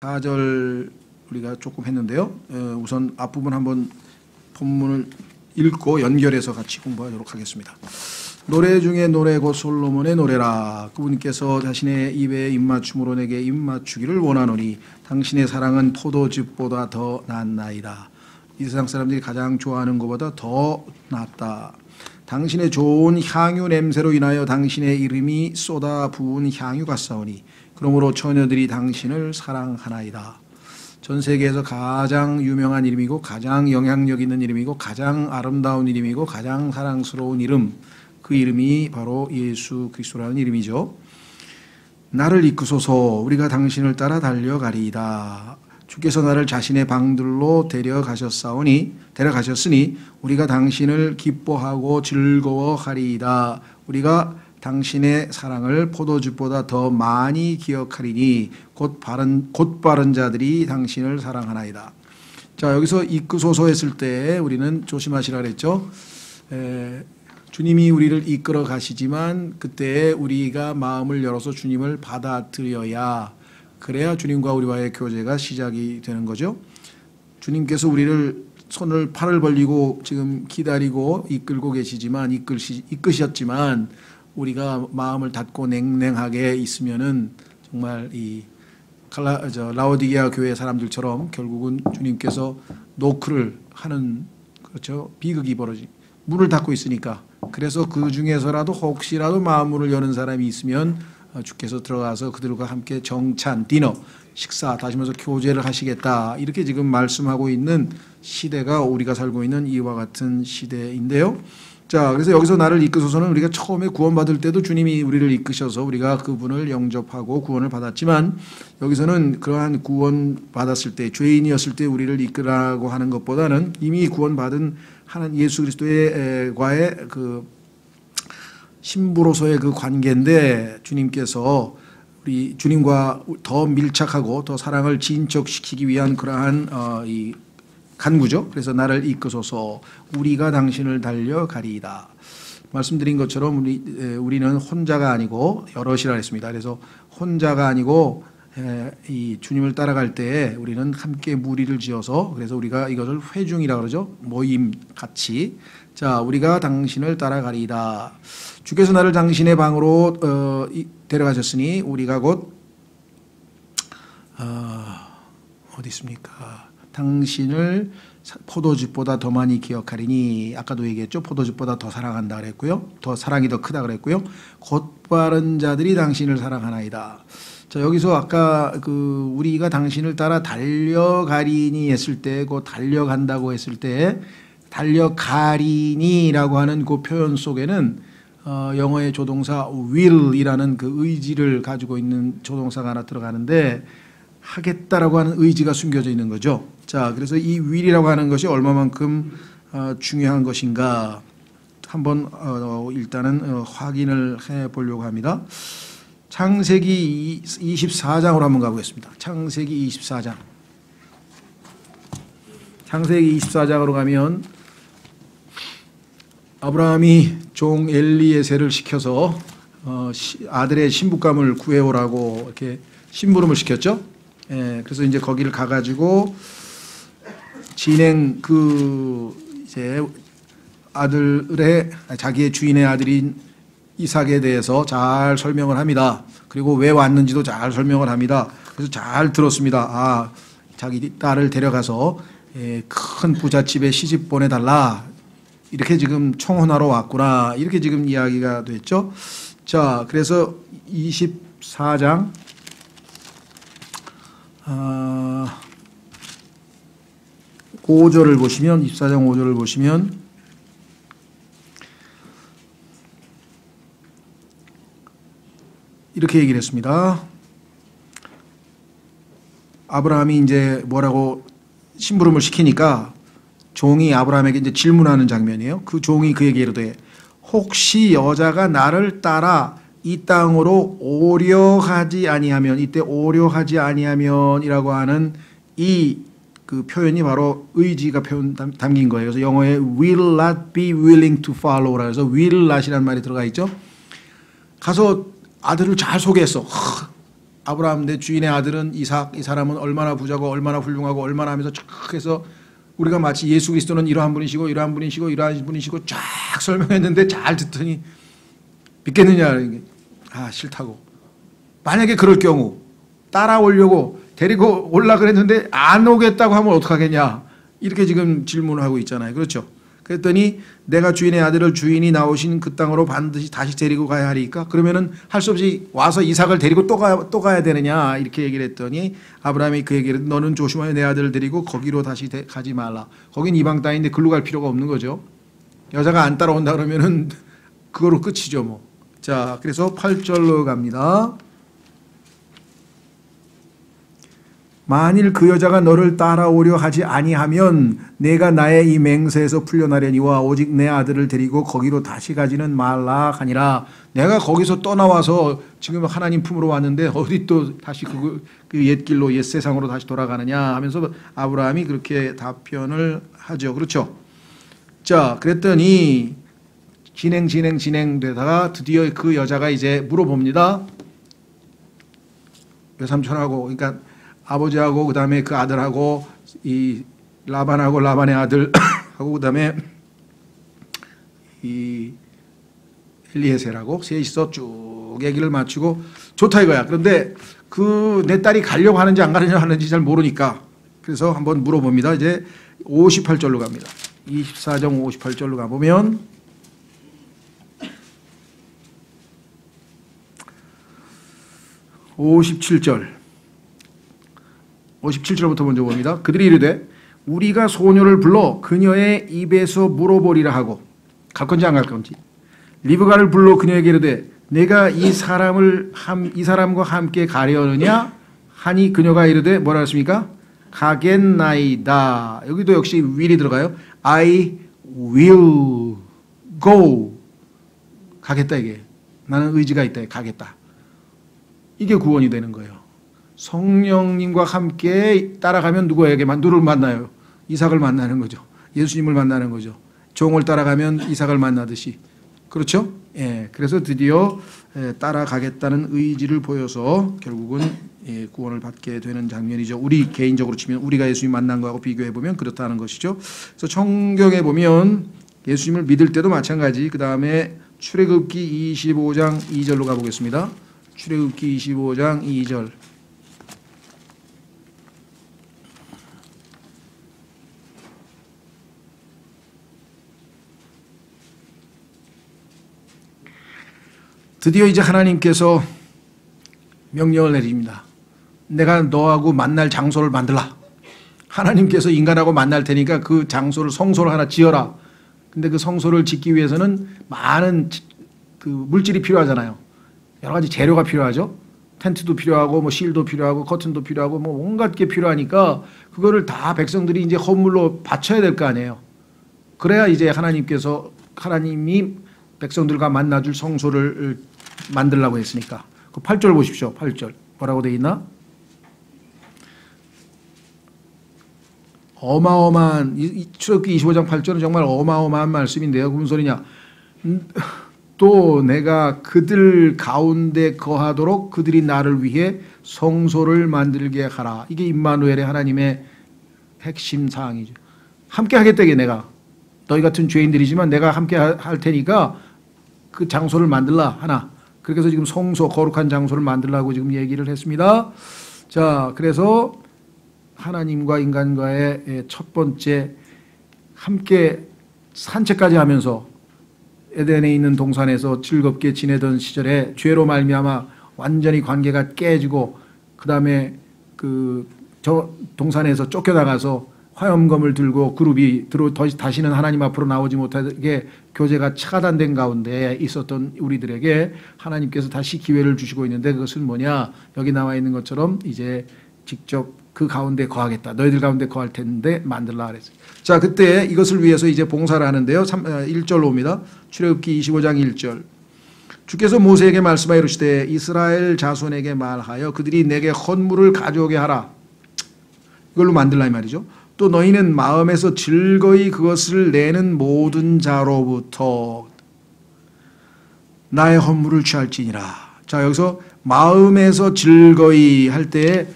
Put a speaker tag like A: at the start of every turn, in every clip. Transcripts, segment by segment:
A: 4절 우리가 조금 했는데요. 우선 앞부분 한번 본문을 읽고 연결해서 같이 공부하도록 하겠습니다. 노래 중에 노래 곧 솔로몬의 노래라. 그분께서 자신의 입에 입맞춤으로 내게 입맞추기를 원하노니 당신의 사랑은 포도즙보다 더 낫나이다. 이 세상 사람들이 가장 좋아하는 것보다 더 낫다. 당신의 좋은 향유 냄새로 인하여 당신의 이름이 쏟아 부은 향유 같사오니 그러므로 처녀들이 당신을 사랑하나이다. 전 세계에서 가장 유명한 이름이고 가장 영향력 있는 이름이고 가장 아름다운 이름이고 가장 사랑스러운 이름, 그 이름이 바로 예수 그리스도라는 이름이죠. 나를 이끄소서 우리가 당신을 따라 달려가리이다. 주께서 나를 자신의 방들로 데려가셨으니 우리가 당신을 기뻐하고 즐거워하리이다. 우리가 당신의 사랑을 포도즙보다 더 많이 기억하리니 곧 바른 자들이 당신을 사랑하나이다. 자, 여기서 이끄소서 했을 때 우리는 조심하시라 그랬죠. 주님이 우리를 이끌어 가시지만 그때 우리가 마음을 열어서 주님을 받아들여야, 그래야 주님과 우리와의 교제가 시작이 되는 거죠. 주님께서 우리를 팔을 벌리고 지금 기다리고 이끌고 계시지만 이끄셨지만 우리가 마음을 닫고 냉랭하게 있으면은 정말 이 라오디게아 교회 사람들처럼 결국은 주님께서 노크를 하는, 그렇죠, 비극이 벌어지. 문을 닫고 있으니까. 그래서 그 중에서라도 혹시라도 마음문을 여는 사람이 있으면 주께서 들어가서 그들과 함께 정찬, 디너, 식사, 다시 말해서 교제를 하시겠다. 이렇게 지금 말씀하고 있는 시대가 우리가 살고 있는 이와 같은 시대인데요. 자, 그래서 여기서 나를 이끄소서는 우리가 처음에 구원받을 때도 주님이 우리를 이끄셔서 우리가 그분을 영접하고 구원을 받았지만, 여기서는 그러한 구원받았을 때, 죄인이었을 때 우리를 이끌라고 하는 것보다는 이미 구원받은 하나님 예수 그리스도과의 그 신부로서의 그 관계인데, 주님께서 우리 주님과 더 밀착하고 더 사랑을 진척시키기 위한 그러한 이 간구죠. 그래서 나를 이끄소서 우리가 당신을 달려가리이다. 말씀드린 것처럼 우리는 혼자가 아니고 여럿이라 했습니다. 그래서 혼자가 아니고 이 주님을 따라갈 때 우리는 함께 무리를 지어서, 그래서 우리가 이것을 회중이라 그러죠. 모임 같이. 자, 우리가 당신을 따라가리이다. 주께서 나를 당신의 방으로 데려가셨으니 우리가 곧 어디 있습니까? 당신을 포도즙보다 더 많이 기억하리니, 아까도 얘기했죠. 포도즙보다 더 사랑한다 그랬고요. 더 사랑이 더 크다 그랬고요. 곧 바른 자들이 당신을 사랑하나이다. 자, 여기서 아까 우리가 당신을 따라 달려가리니 했을 때, 그 달려간다고 했을 때 달려가리니라고 하는 그 표현 속에는 영어의 조동사 will이라는 그 의지를 가지고 있는 조동사가 하나 들어가는데, 하겠다라고 하는 의지가 숨겨져 있는 거죠. 자, 그래서 이 will이라고 하는 것이 얼마만큼 중요한 것인가 한번 일단은 확인을 해 보려고 합니다. 창세기 24장으로 한번 가보겠습니다. 창세기 24장. 창세기 24장으로 가면 아브라함이 종 엘리에셀을 시켜서 아들의 신부감을 구해오라고 이렇게 심부름을 시켰죠. 예, 그래서 이제 거기를 가가지고 이제 자기의 주인의 아들인 이삭에 대해서 잘 설명을 합니다. 그리고 왜 왔는지도 잘 설명을 합니다. 그래서 잘 들었습니다. 자기 딸을 데려가서 큰 부잣집에 시집 보내달라. 이렇게 지금 청혼하러 왔구나. 이렇게 지금 이야기가 됐죠. 자, 그래서 24장 5절을 보시면, 24장 5절을 보시면 이렇게 얘기를 했습니다. 아브라함이 이제 뭐라고 심부름을 시키니까 종이 아브라함에게 이제 질문하는 장면이에요. 그 종이 그에게 이르되 혹시 여자가 나를 따라 이 땅으로 오려하지 아니하면, 이때 오려하지 아니하면이라고 하는 이 그 표현이 바로 의지가 담긴 거예요. 그래서 영어에 will not be willing to follow라 해서 will not이라는 말이 들어가 있죠. 가서 아들을 잘 소개했어. 아브라함 내 주인의 아들은 이삭, 이 사람은 얼마나 부자고 얼마나 훌륭하고 얼마나 하면서 쫙 해서 우리가 마치 예수 그리스도는 이러한 분이시고 이러한 분이시고 이러한 분이시고 쫙 설명했는데 잘 듣더니 믿겠느냐. 아, 싫다고. 만약에 그럴 경우 따라오려고 데리고 올라 그랬는데 안 오겠다고 하면 어떡하겠냐. 이렇게 지금 질문을 하고 있잖아요. 그렇죠? 그랬더니 내가 주인의 아들을 주인이 나오신 그 땅으로 반드시 다시 데리고 가야 하리까? 그러면은 할 수 없이 와서 이삭을 데리고 또 가야 되느냐? 이렇게 얘기를 했더니 아브라함이 그 얘기를 너는 조심하여 내 아들을 데리고 거기로 다시 가지 말라. 거긴 이방 땅인데 글로 갈 필요가 없는 거죠. 여자가 안 따라온다 그러면은 그거로 끝이죠 뭐. 자, 그래서 8절로 갑니다. 만일 그 여자가 너를 따라오려 하지 아니하면 내가 나의 이 맹세에서 풀려나려니와 오직 내 아들을 데리고 거기로 다시 가지는 말라 하니라. 내가 거기서 떠나와서 지금 하나님 품으로 왔는데 어디 또 다시 그 옛길로 옛 세상으로 다시 돌아가느냐 하면서 아브라함이 그렇게 답변을 하죠. 그렇죠? 자, 그랬더니 진행되다가 드디어 그 여자가 이제 물어봅니다. 외삼촌하고, 그러니까 아버지하고 그다음에 그 아들하고 이 라반하고 라반의 아들하고 그다음에 이 엘리에셀하고 셋이서 쭉 얘기를 마치고 좋다 이거야. 그런데 그 내 딸이 가려고 하는지 안 가려고 하는지 잘 모르니까 그래서 한번 물어봅니다. 이제 58절로 갑니다. 24장 58절로 가보면 (57절) 57절부터 먼저 봅니다. 그들이 이르되 우리가 소녀를 불러 그녀의 입에서 물어보리라 하고 갈 건지 안 갈 건지 리브가를 불러 그녀에게 이르되 내가 이 사람과 함께 가려느냐 하니 그녀가 이르되 뭐라 했습니까? 가겠나이다. 여기도 역시 will이 들어가요. I will go. 가겠다 이게. 나는 의지가 있다. 가겠다. 이게 구원이 되는 거예요. 성령님과 함께 따라가면 누구를 만나요? 이삭을 만나는 거죠. 예수님을 만나는 거죠. 종을 따라가면 이삭을 만나듯이. 그렇죠? 예. 그래서 드디어 따라가겠다는 의지를 보여서 결국은 구원을 받게 되는 장면이죠. 우리 개인적으로 치면 우리가 예수님 만난 거하고 비교해 보면 그렇다는 것이죠. 그래서 성경에 보면 예수님을 믿을 때도 마찬가지. 그 다음에 출애굽기 25장 2절로 가보겠습니다. 출애굽기 25장 2절. 드디어 이제 하나님께서 명령을 내립니다. 내가 너하고 만날 장소를 만들라. 하나님께서 인간하고 만날 테니까 그 장소를 성소를 하나 지어라. 근데 그 성소를 짓기 위해서는 많은 그 물질이 필요하잖아요. 여러 가지 재료가 필요하죠. 텐트도 필요하고 뭐 실도 필요하고 커튼도 필요하고 뭐 온갖 게 필요하니까 그거를 다 백성들이 이제 헌물로 바쳐야 될 거 아니에요. 그래야 이제 하나님이 백성들과 만나줄 성소를 만들라고 했으니까. 그 8절 보십시오. 8절. 뭐라고 돼 있나? 어마어마한 출애굽기 25장 8절은 정말 어마어마한 말씀인데요. 무슨 소리냐? 또 내가 그들 가운데 거하도록 그들이 나를 위해 성소를 만들게 하라. 이게 임마누엘의 하나님의 핵심 사항이죠. 함께 하겠다 이게 내가. 너희 같은 죄인들이지만 내가 함께 할 테니까 그 장소를 만들라 하나. 그래서 지금 성소 거룩한 장소를 만들라고 지금 얘기를 했습니다. 자, 그래서 하나님과 인간과의 첫 번째 함께 산책까지 하면서 에덴에 있는 동산에서 즐겁게 지내던 시절에 죄로 말미암아 완전히 관계가 깨지고 그 다음에 저 동산에서 쫓겨나가서 화염검을 들고 그룹이 다시는 하나님 앞으로 나오지 못하게 교제가 차단된 가운데 있었던 우리들에게 하나님께서 다시 기회를 주시고 있는데 그것은 뭐냐? 여기 나와 있는 것처럼 이제 직접 그 가운데 거하겠다. 너희들 가운데 거할 텐데 만들라 그랬어요. 자, 그때 이것을 위해서 이제 봉사를 하는데요. 1절로 옵니다. 출애굽기 25장 1절. 주께서 모세에게 말씀하여 이르시되 이스라엘 자손에게 말하여 그들이 내게 헌물을 가져오게 하라. 이걸로 만들라 이 말이죠. 또 너희는 마음에서 즐거이 그것을 내는 모든 자로부터 나의 헌물을 취할지니라. 자, 여기서 마음에서 즐거이 할 때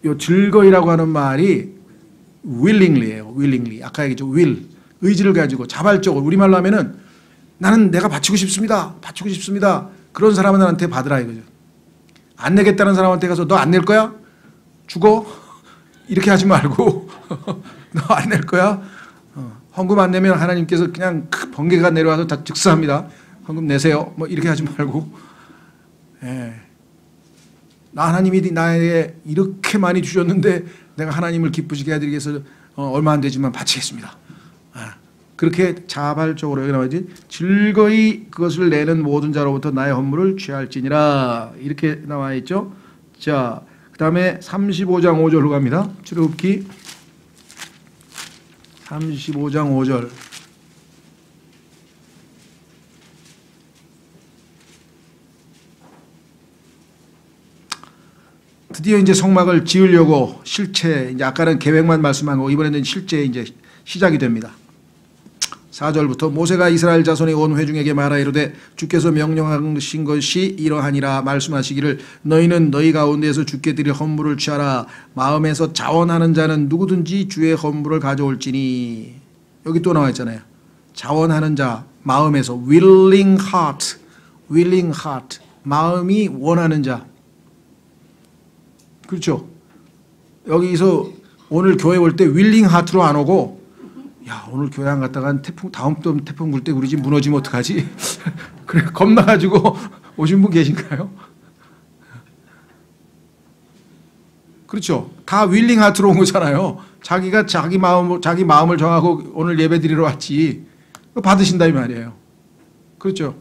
A: 이 즐거이라고 하는 말이 willingly예요. willingly. 아까 얘기했죠. will. 의지를 가지고 자발적으로 우리말로 하면은 나는 내가 바치고 싶습니다. 바치고 싶습니다. 그런 사람한테 받으라 이거죠. 안 내겠다는 사람한테 가서 너 안 낼 거야? 죽어? 이렇게 하지 말고 너 안 낼 거야? 헌금 안 내면 하나님께서 그냥 번개가 내려와서 다 즉사합니다. 헌금 내세요. 뭐 이렇게 하지 말고 예. 나 하나님이 나에게 이렇게 많이 주셨는데 내가 하나님을 기쁘시게 해드리기 위해서 얼마 안 되지만 바치겠습니다. 그렇게 자발적으로 여기 나와야지 즐거이 그것을 내는 모든 자로부터 나의 헌물을 취할지니라 이렇게 나와 있죠. 자, 그 다음에 35장 5절로 갑니다. 출애굽기 35장 5절. 드디어 이제 성막을 지으려고 실체, 이제 아까는 계획만 말씀한 거고 이번에는 실제 이제 시작이 됩니다. 4절부터 모세가 이스라엘 자손의 온 회중에게 말하 이르되 주께서 명령하신 것이 이러하니라 말씀하시기를 너희는 너희 가운데에서 주께 드릴 헌물을 취하라. 마음에서 자원하는 자는 누구든지 주의 헌물을 가져올지니. 여기 또 나와 있잖아요. 자원하는 자, 마음에서 willing heart, willing heart, 마음이 원하는 자. 그렇죠. 여기서 오늘 교회 올 때 윌링 하트로 안 오고 야 오늘 교회 안 갔다가 태풍 다음 또 태풍 불 때 우리 집 무너지면 어떡하지? 그래 겁나가지고 오신 분 계신가요? 그렇죠. 다 윌링 하트로 온 거잖아요. 자기가 자기 마음을 정하고 오늘 예배 드리러 왔지. 받으신다 이 말이에요. 그렇죠.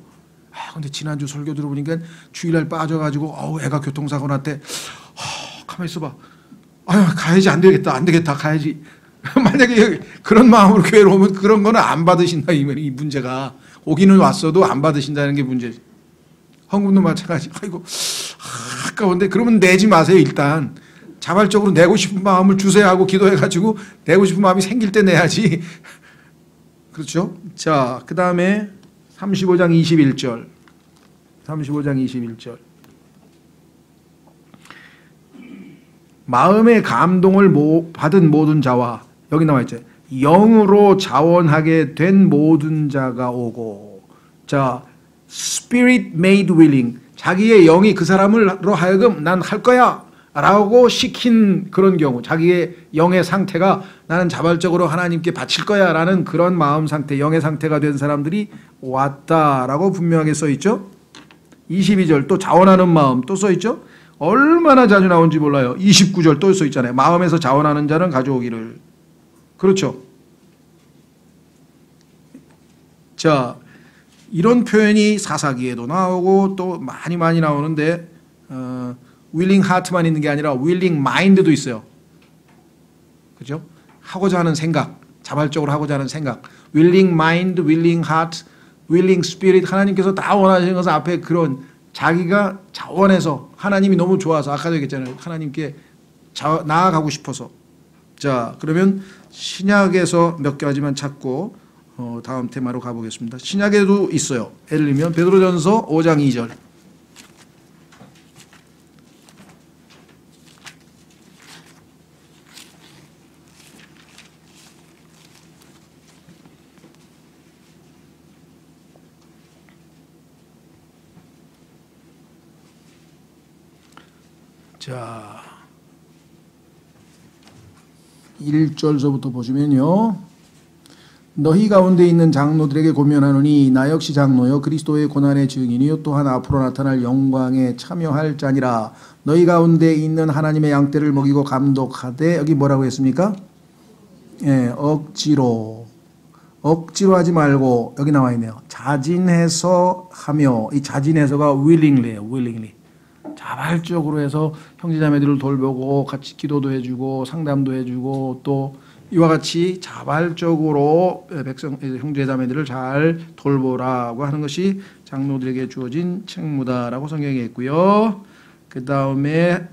A: 근데 지난주 설교 들어보니까 주일날 빠져가지고 애가 교통사고 났대. 가만히 있어봐. 가야지. 안 되겠다. 가야지. 만약에 그런 마음으로 교회로 오면 그런 거는 안 받으신다. 이 문제가. 오기는 왔어도 안 받으신다는 게 문제지. 헌금도 마찬가지. 아이고, 아까운데 그러면 내지 마세요, 일단. 자발적으로 내고 싶은 마음을 주세요 하고 기도해가지고 내고 싶은 마음이 생길 때 내야지. 그렇죠? 자, 그 다음에 35장 21절. 35장 21절. 마음의 감동을 받은 모든 자와 여기 나와 있죠. 영으로 자원하게 된 모든 자가 오고. 자, spirit made willing. 자기의 영이 그 사람으로 하여금 난 할 거야 라고 시킨 그런 경우, 자기의 영의 상태가 나는 자발적으로 하나님께 바칠 거야 라는 그런 마음 상태, 영의 상태가 된 사람들이 왔다라고 분명하게 써있죠. 22절 또 자원하는 마음 또 써있죠. 얼마나 자주 나온지 몰라요. 29절 또 써있잖아요. 마음에서 자원하는 자는 가져오기를. 그렇죠. 자, 이런 표현이 사사기에도 나오고 또 많이 나오는데 willing heart만 있는 게 아니라 willing mind도 있어요. 그죠? 하고자 하는 생각, 자발적으로 하고자 하는 생각. willing mind, willing heart, willing spirit. 하나님께서 다 원하시는 것은 앞에 그런 자기가 자원해서 하나님이 너무 좋아서 아까도 얘기했잖아요. 하나님께 나아가고 싶어서. 자, 그러면 신약에서 몇 가지만 찾고 다음 테마로 가보겠습니다. 신약에도 있어요. 예를 들면 베드로전서 5장 2절. 자, 1절서부터 보시면요. 너희 가운데 있는 장로들에게 고면하노니 나 역시 장로요 그리스도의 고난의 증인이요 또한 앞으로 나타날 영광에 참여할 자니라. 너희 가운데 있는 하나님의 양떼를 먹이고 감독하되. 여기 뭐라고 했습니까? 억지로 하지 말고 여기 나와 있네요. 자진해서 하며. 이 자진해서가 willingly예요. willingly. 자발적으로 해서 형제자매들을 돌보고 같이 기도도 해주고 상담도 해주고 또 이와 같이 자발적으로 형제자매들을 잘 돌보라고 하는 것이 장로들에게 주어진 책무다라고 성경에 있고요. 그 다음에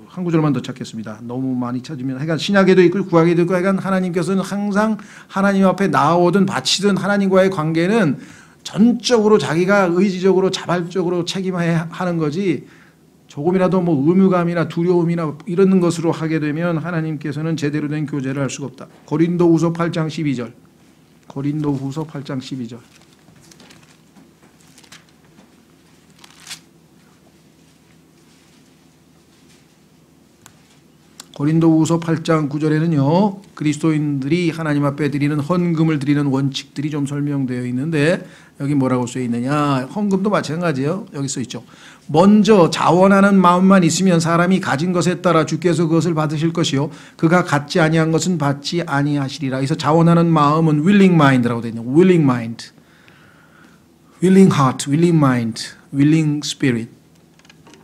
A: 한 구절만 더 찾겠습니다. 너무 많이 찾으면 하여간 신약에도 있고 구약에도 있고 하여간 하나님께서는 항상 하나님 앞에 나아오든 바치든 하나님과의 관계는 전적으로 자기가 의지적으로 자발적으로 책임하는 거지 조금이라도 뭐 의무감이나 두려움이나 이런 것으로 하게 되면 하나님께서는 제대로 된 교제를 할 수가 없다. 고린도후서 8장 12절. 고린도후서 8장 12절. 고린도후서 8장 9절에는요. 그리스도인들이 하나님 앞에 드리는 헌금을 드리는 원칙들이 좀 설명되어 있는데 여기 뭐라고 써 있느냐. 헌금도 마찬가지예요. 여기 써 있죠. 먼저 자원하는 마음만 있으면 사람이 가진 것에 따라 주께서 그것을 받으실 것이요 그가 갖지 아니한 것은 받지 아니하시리라. 그래서 자원하는 마음은 willing mind라고 되어 있네요. willing mind, willing heart, willing mind, willing spirit,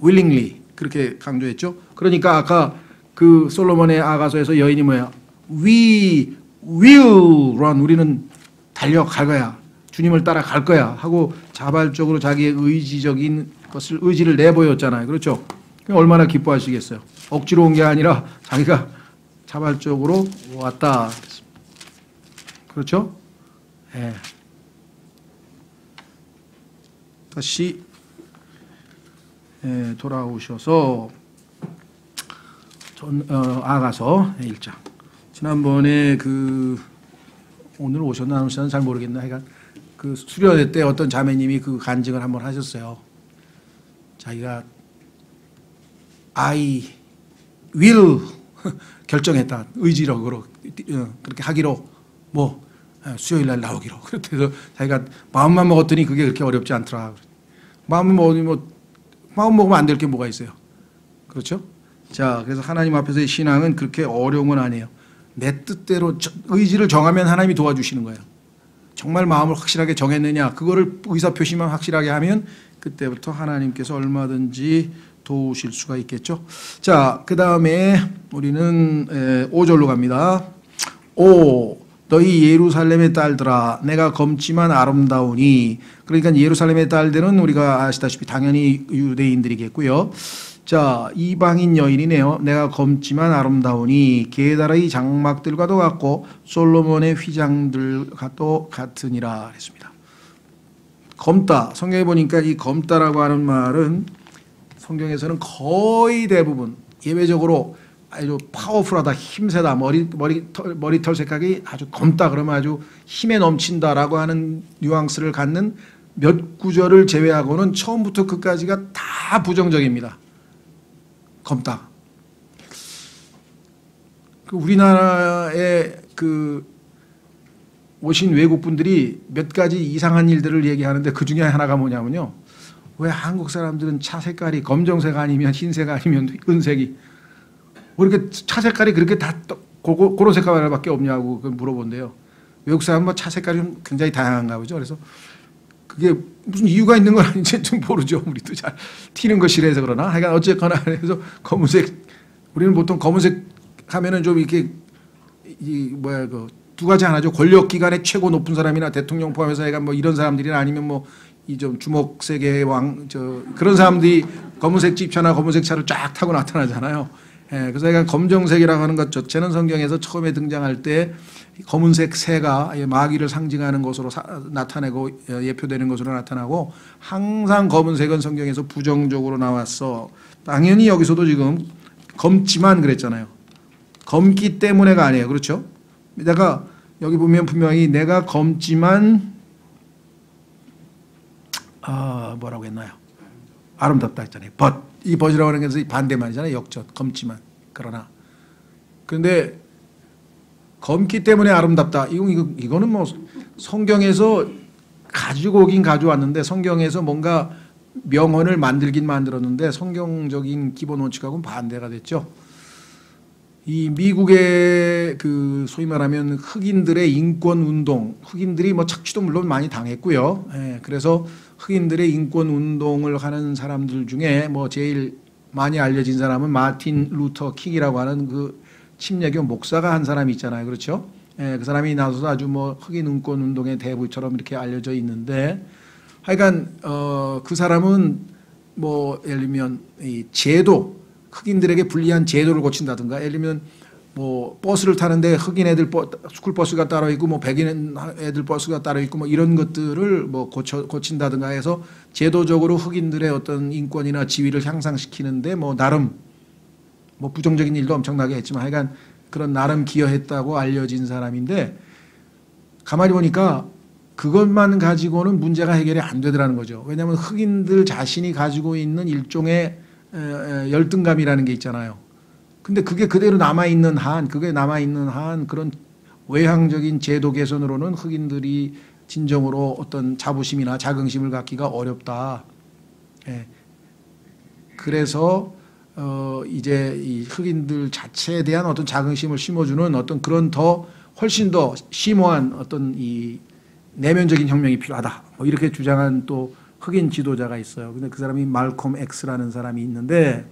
A: willingly 그렇게 강조했죠. 그러니까 아까 그 솔로몬의 아가서에서 여인이 뭐야? We will run. 우리는 달려갈 거야. 주님을 따라갈 거야 하고 자발적으로 자기의 의지적인 것을 의지를 내보였잖아요. 그렇죠? 얼마나 기뻐하시겠어요. 억지로 온 게 아니라 자기가 자발적으로 왔다. 그렇죠? 네. 다시 돌아오셔서 아가서 1장. 지난번에 오늘 오셨나 안 오셨나 잘 모르겠나. 하여간 그 수련회 때 어떤 자매님이 그 간증을 한번 하셨어요. 자기가 I will 결정했다. 의지력으로 그렇게 하기로 뭐 수요일 날 나오기로. 그래서 자기가 마음만 먹었더니 그게 그렇게 어렵지 않더라. 마음 먹으면 안 될 게 뭐가 있어요. 그렇죠? 자, 그래서 하나님 앞에서의 신앙은 그렇게 어려운 건 아니에요. 내 뜻대로 의지를 정하면 하나님이 도와주시는 거예요. 정말 마음을 확실하게 정했느냐, 그거를 의사표시만 확실하게 하면 그때부터 하나님께서 얼마든지 도우실 수가 있겠죠. 자, 그 다음에 우리는 5절로 갑니다. 오, 너희 예루살렘의 딸들아, 내가 검지만 아름다우니. 그러니까 예루살렘의 딸들은 우리가 아시다시피 당연히 유대인들이겠고요. 자, 이방인 여인이네요. 내가 검지만 아름다우니 게다라의 장막들과도 같고 솔로몬의 휘장들과도 같으니라 그랬습니다. 검다. 성경에 보니까 이 검다라고 하는 말은 성경에서는 거의 대부분 예외적으로 아주 파워풀하다, 힘세다, 머리털 색깔이 아주 검다 그러면 아주 힘에 넘친다라고 하는 뉘앙스를 갖는 몇 구절을 제외하고는 처음부터 끝까지가 다 부정적입니다. 검다. 우리나라에 오신 외국 분들이 몇 가지 이상한 일들을 얘기하는데 그 중에 하나가 뭐냐면요. 왜 한국 사람들은 차 색깔이 검정색 아니면 흰색 아니면 은색이 왜 이렇게 차 색깔이 그렇게 다 그런 색깔밖에 없냐고 물어본대요. 외국 사람은 차 색깔이 굉장히 다양한가 보죠. 그래서 그게 무슨 이유가 있는 건 아닌지 좀 모르죠. 우리도 잘 튀는 거 싫어해서 그러나. 하여간 어쨌거나 그래서 검은색, 우리는 보통 검은색 하면은 좀 이렇게 두 가지 하나죠. 권력 기관의 최고 높은 사람이나 대통령 포함해서 약간 뭐 이런 사람들이나 아니면 뭐 이 좀 주먹세계의 그런 사람들이 검은색 집차나 검은색 차를 쫙 타고 나타나잖아요. 예, 그래서 약간 검정색이라고 하는 것 자체는 성경에서 처음에 등장할 때 검은색 새가 마귀를 상징하는 것으로 나타내고 예표되는 것으로 나타나고 항상 검은색은 성경에서 부정적으로 나왔어. 당연히 여기서도 지금 검지만 그랬잖아요. 검기 때문에가 아니에요. 그렇죠? 내가 여기 보면 분명히 내가 검지만 뭐라고 했나요? 아름답다 했잖아요. 이 벗이라고 하는 것은 반대말이잖아요. 역전. 검지만. 그러나. 그런데 검기 때문에 아름답다. 이거는 뭐 성경에서 가지고 오긴 가져왔는데 성경에서 뭔가 명언을 만들긴 만들었는데 성경적인 기본 원칙하고는 반대가 됐죠. 이 미국의 소위 말하면 흑인들의 인권 운동, 흑인들이 뭐 착취도 물론 많이 당했고요. 예, 그래서 흑인들의 인권 운동을 하는 사람들 중에 뭐 제일 많이 알려진 사람은 마틴 루터 킹이라고 하는 그 침례교 목사가 한 사람이 있잖아요. 그렇죠? 예, 그 사람이 나서서 아주 뭐 흑인 인권 운동의 대부처럼 이렇게 알려져 있는데 하여간 그 사람은 뭐 예를 들면 이 제도, 흑인들에게 불리한 제도를 고친다든가 예를 들면 뭐 버스를 타는데 흑인 애들 스쿨 버스가 따로 있고 뭐 백인 애들 버스가 따로 있고 뭐 이런 것들을 뭐 고친다든가 해서 제도적으로 흑인들의 어떤 인권이나 지위를 향상시키는데 뭐 나름 뭐 부정적인 일도 엄청나게 했지만 하여간 그런 나름 기여했다고 알려진 사람인데 가만히 보니까 그것만 가지고는 문제가 해결이 안 되더라는 거죠. 왜냐하면 흑인들 자신이 가지고 있는 일종의 열등감이라는 게 있잖아요. 근데 그게 그대로 남아있는 한, 그런 외향적인 제도 개선으로는 흑인들이 진정으로 어떤 자부심이나 자긍심을 갖기가 어렵다. 예. 그래서 이제 이 흑인들 자체에 대한 어떤 자긍심을 심어주는 어떤 그런 훨씬 더 심오한 어떤 이 내면적인 혁명이 필요하다. 뭐 이렇게 주장한 또 흑인 지도자가 있어요. 근데 그 사람이 말콤 X라는 사람이 있는데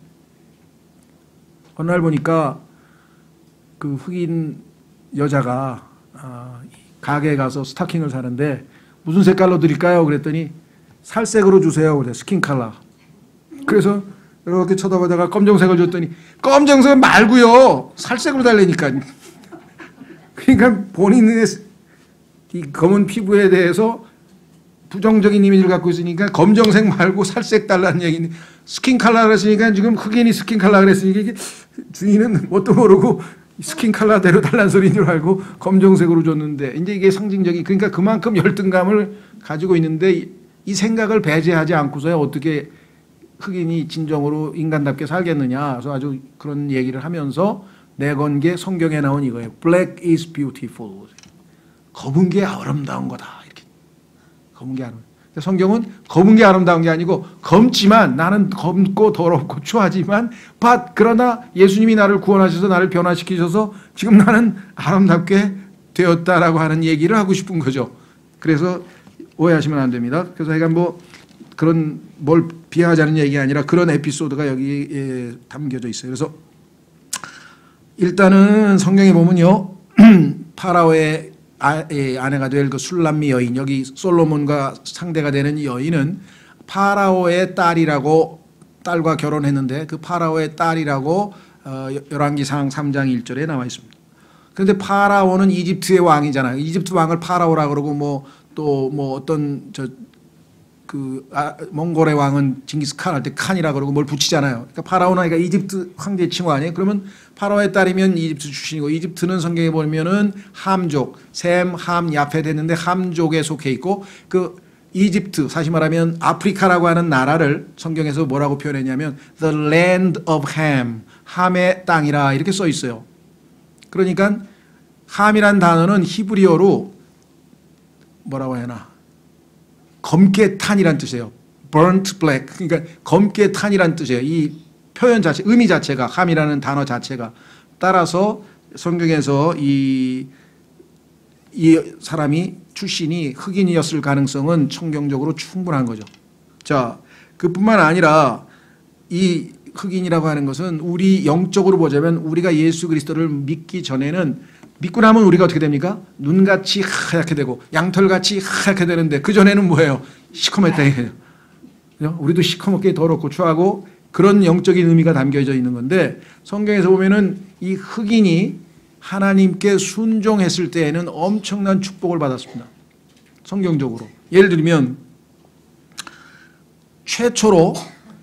A: 어느 날 보니까 그 흑인 여자가 가게에 가서 스타킹을 사는데 무슨 색깔로 드릴까요? 그랬더니 살색으로 주세요. 그래 스킨 컬러. 그래서 이렇게 쳐다보다가 검정색을 줬더니 검정색 말고요. 살색으로 달래니까. 그러니까 본인의 이 검은 피부에 대해서 부정적인 이미지를 갖고 있으니까 검정색 말고 살색 달라는 얘기는 스킨 컬러 그랬으니까 지금 흑인이 스킨 컬러 그랬으니까 이게 주인은 뭣도 모르고 스킨 컬러대로 달라는 소리인 줄 알고 검정색으로 줬는데 이제 이게 상징적인 그러니까 그만큼 열등감을 가지고 있는데 이 생각을 배제하지 않고서야 어떻게 흑인이 진정으로 인간답게 살겠느냐. 그래서 아주 그런 얘기를 하면서 내건 게 성경에 나온 이거예요. Black is beautiful. 검은 게 아름다운 거다. 이렇게. 검은 게 아름다운. 성경은 검은 게 아름다운 게 아니고 검지만 나는 검고 더럽고 추하지만 그러나 예수님이 나를 구원하셔서 나를 변화시키셔서 지금 나는 아름답게 되었다라고 하는 얘기를 하고 싶은 거죠. 그래서 오해하시면 안 됩니다. 그래서 하여간 뭐 그런 뭘 비하하자는 얘기가 아니라 그런 에피소드가 여기에 담겨져 있어요. 그래서 일단은 성경에 보면요. 파라오의 아내가 될 그 술람미 여인, 여기 솔로몬과 상대가 되는 여인은 파라오의 딸과 결혼했는데 그 파라오의 딸이라고 열왕기상 3장 1절에 나와 있습니다. 그런데 파라오는 이집트의 왕이잖아요. 이집트 왕을 파라오라 그러고 또 어떤 몽골의 왕은 징기스칸 할 때 칸이라 그러고 뭘 붙이잖아요. 그러니까 파라오는 그러니까 이집트 황제 칭호 아니에요? 그러면 파라오의 딸이면 이집트 출신이고 이집트는 성경에 보면은 함족, 셈, 함, 야펫 했는데 함족에 속해 있고 그 이집트 사실 말하면 아프리카라고 하는 나라를 성경에서 뭐라고 표현했냐면 the land of Ham, 함의 땅이라 이렇게 써 있어요. 그러니까 함이란 단어는 히브리어로 뭐라고 해야 하나? 검게 탄이란 뜻이에요. burnt black. 그러니까 검게 탄이란 뜻이에요. 이 표현 자체, 의미 자체가 함이라는 단어 자체가 따라서 성경에서 이 사람이 출신이 흑인이었을 가능성은 성경적으로 충분한 거죠. 자, 그뿐만 아니라 이 흑인이라고 하는 것은 우리 영적으로 보자면 우리가 예수 그리스도를 믿기 전에는 믿고 나면 우리가 어떻게 됩니까? 눈같이 하얗게 되고 양털같이 하얗게 되는데 그전에는 뭐예요? 시커멓다 이거예요. 우리도 시커멓게 더럽고 추하고 그런 영적인 의미가 담겨져 있는 건데 성경에서 보면은 이 흑인이 하나님께 순종했을 때에는 엄청난 축복을 받았습니다. 성경적으로. 예를 들면 최초로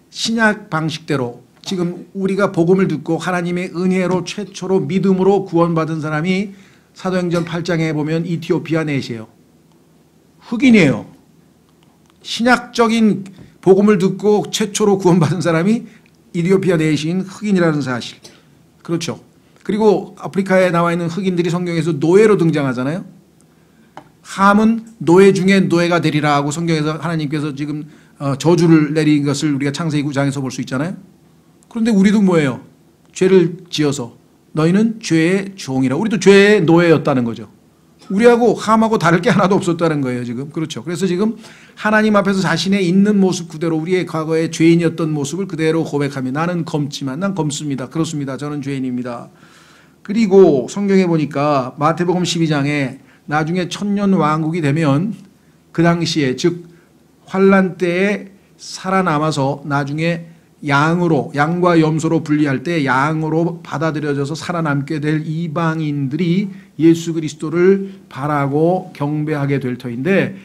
A: 신약 방식대로 지금 우리가 복음을 듣고 하나님의 은혜로 최초로 믿음으로 구원받은 사람이 사도행전 8장에 보면 이티오피아 넷이에요. 흑인이에요. 신약적인 복음을 듣고 최초로 구원받은 사람이 이티오피아 넷인 흑인이라는 사실. 그렇죠. 그리고 아프리카에 나와 있는 흑인들이 성경에서 노예로 등장하잖아요. 함은 노예 중에 노예가 되리라 하고 성경에서 하나님께서 지금 저주를 내린 것을 우리가 창세기 9장에서 볼 수 있잖아요. 그런데 우리도 뭐예요? 죄를 지어서 너희는 죄의 종이라. 우리도 죄의 노예였다는 거죠. 우리하고 함하고 다를 게 하나도 없었다는 거예요 지금. 그렇죠. 그래서 지금 하나님 앞에서 자신의 있는 모습 그대로 우리의 과거의 죄인이었던 모습을 그대로 고백하며 나는 검지만 난 검습니다. 그렇습니다. 저는 죄인입니다. 그리고 성경에 보니까 마태복음 12장에 나중에 천년 왕국이 되면 그 당시에 즉 환란 때에 살아남아서 나중에 양과 염소로 분리할 때 양으로 받아들여져서 살아남게 될 이방인들이 예수 그리스도를 바라고 경배하게 될 터인데,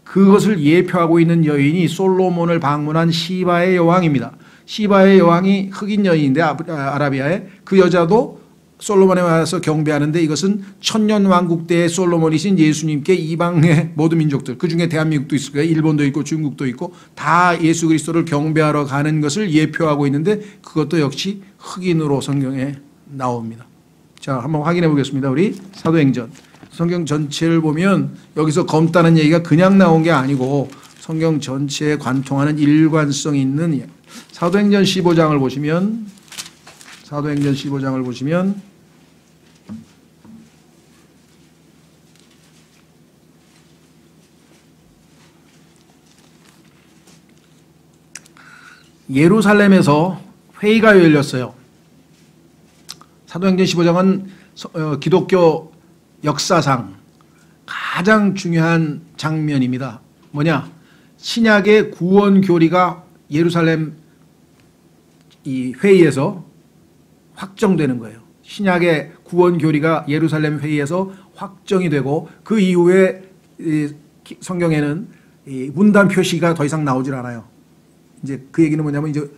A: 그것을 예표하고 있는 여인이 솔로몬을 방문한 시바의 여왕입니다. 시바의 여왕이 흑인 여인인데 아라비아에, 그 여자도 솔로몬에 와서 경배하는데, 이것은 천년 왕국 때의 솔로몬이신 예수님께 이방의 모든 민족들, 그중에 대한민국도 있을 거예요. 일본도 있고 중국도 있고 다 예수 그리스도를 경배하러 가는 것을 예표하고 있는데, 그것도 역시 흑인으로 성경에 나옵니다. 자, 한번 확인해 보겠습니다. 우리 사도행전 성경 전체를 보면 여기서 검다는 얘기가 그냥 나온 게 아니고 성경 전체에 관통하는 일관성 있는, 사도행전 15장을 보시면 예루살렘에서 회의가 열렸어요. 사도행전 15장은 기독교 역사상 가장 중요한 장면입니다. 뭐냐? 신약의 구원 교리가 예루살렘 이 회의에서 확정되는 거예요. 신약의 구원 교리가 예루살렘 회의에서 확정이 되고, 그 이후에 성경에는 문단 표시가 더 이상 나오질 않아요. 이제 그 얘기는 뭐냐면, 이제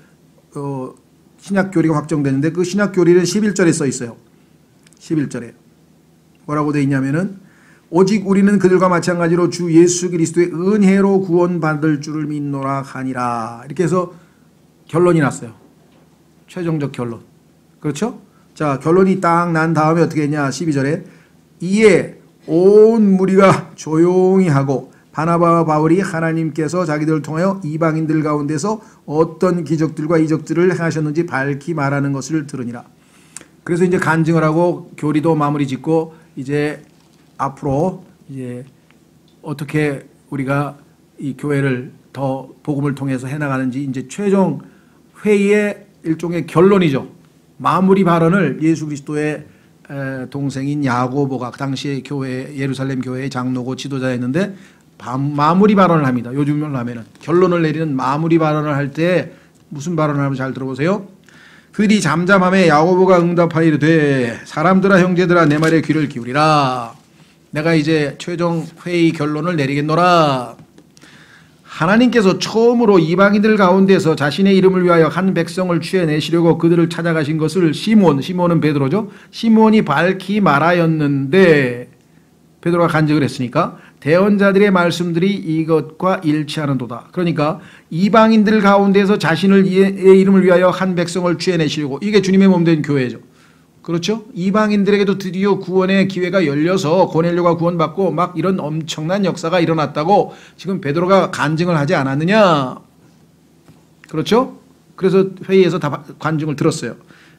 A: 신약 교리가 확정되는데, 그 신약 교리는 11절에 써 있어요. 11절에 뭐라고 돼 있냐면은, 오직 우리는 그들과 마찬가지로 주 예수 그리스도의 은혜로 구원받을 줄을 믿노라 하니라. 이렇게 해서 결론이 났어요. 최종적 결론. 그렇죠? 자, 결론이 딱 난 다음에 어떻게 했냐? 12절에 이에 온 무리가 조용히 하고 바나바와 바울이 하나님께서 자기들을 통하여 이방인들 가운데서 어떤 기적들과 이적들을 하셨는지 밝히 말하는 것을 들으니라. 그래서 이제 간증을 하고 교리도 마무리 짓고, 이제 앞으로 이제 어떻게 우리가 이 교회를 더 복음을 통해서 해나가는지, 이제 최종 회의의 일종의 결론이죠. 마무리 발언을 예수 그리스도의 동생인 야고보가, 당시에 교회, 예루살렘 교회의 장로고 지도자였는데, 마무리 발언을 합니다. 요즘으로 하면은 결론을 내리는 마무리 발언을 할 때 무슨 발언을 하면 잘 들어보세요. 그들이 잠잠함에 야고보가 응답하여 이르되 사람들아 형제들아 내 말에 귀를 기울이라. 내가 이제 최종 회의 결론을 내리겠노라. 하나님께서 처음으로 이방인들 가운데서 자신의 이름을 위하여 한 백성을 취해내시려고 그들을 찾아가신 것을 시몬은 베드로죠. 시몬이 밝히 말하였는데, 베드로가 간증을 했으니까 대언자들의 말씀들이 이것과 일치하는도다. 그러니까 이방인들 가운데서 자신의 이름을 위하여 한 백성을 취해내시려고, 이게 주님의 몸된 교회죠. 그렇죠? 이방인들에게도 드디어 구원의 기회가 열려서 고넬료가 구원받고 막 이런 엄청난 역사가 일어났다고 지금 베드로가 간증을 하지 않았느냐? 그렇죠? 그래서 회의에서 다 간증을 들었어요.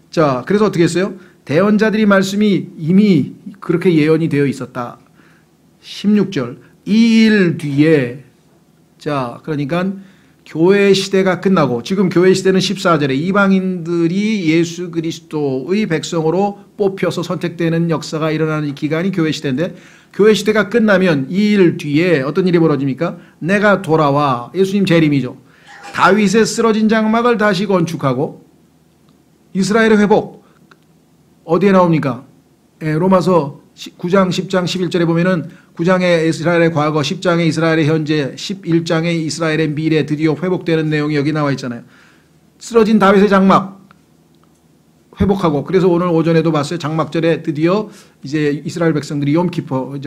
A: 자, 그래서 어떻게 했어요? 대언자들이 말씀이 이미 그렇게 예언이 되어 있었다. 16절, 이 일 뒤에, 자, 그러니까 교회 시대가 끝나고, 지금 교회 시대는 14절에 이방인들이 예수 그리스도의 백성으로 뽑혀서 선택되는 역사가 일어나는 기간이 교회 시대인데, 교회 시대가 끝나면 이 일 뒤에 어떤 일이 벌어집니까? 내가 돌아와, 예수님 재림이죠. 다윗의 쓰러진 장막을 다시 건축하고 이스라엘의 회복, 어디에 나옵니까? 로마서 9장 10장 11절에 보면은 9장의 이스라엘의 과거, 10장의 이스라엘의 현재, 11장의 이스라엘의 미래 드디어 회복되는 내용이 여기 나와 있잖아요. 쓰러진 다윗의 장막 회복하고, 그래서 오늘 오전에도 봤어요. 장막절에 드디어 이제 이스라엘 백성들이 욤키퍼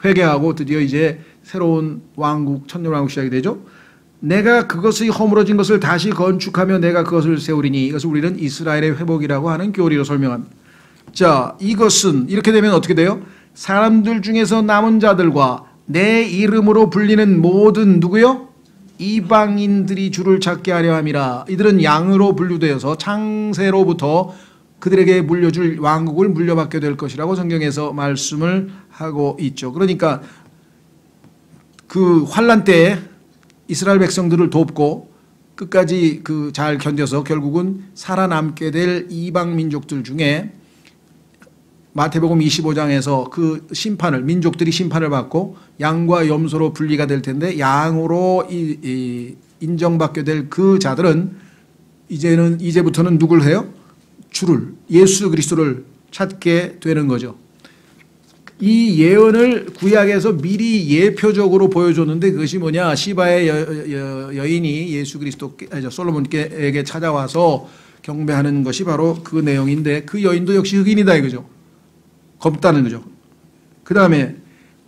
A: 회개하고 드디어 이제 새로운 왕국, 천년왕국 시작이 되죠. 내가 그것이 허물어진 것을 다시 건축하며 내가 그것을 세우리니, 이것을 우리는 이스라엘의 회복이라고 하는 교리로 설명합니다. 자, 이것은 이렇게 되면 어떻게 돼요? 사람들 중에서 남은 자들과 내 이름으로 불리는 모든 누구요? 이방인들이 주를 찾게 하려 함이라. 이들은 양으로 분류되어서 창세로부터 그들에게 물려줄 왕국을 물려받게 될 것이라고 성경에서 말씀을 하고 있죠. 그러니까 그 환란 때에 이스라엘 백성들을 돕고 끝까지 잘 견뎌서 결국은 살아남게 될 이방 민족들 중에 마태복음 25장에서 그 심판을, 민족들이 심판을 받고 양과 염소로 분리가 될 텐데, 양으로 인정받게 될 그 자들은 이제부터는 누굴 해요? 주를, 예수 그리스도를 찾게 되는 거죠. 이 예언을 구약에서 미리 예표적으로 보여줬는데 그것이 뭐냐? 시바의 여인이 예수 솔로몬에게 찾아와서 경배하는 것이 바로 그 내용인데 그 여인도 역시 흑인이다 이거죠. 검다는 거죠. 그 다음에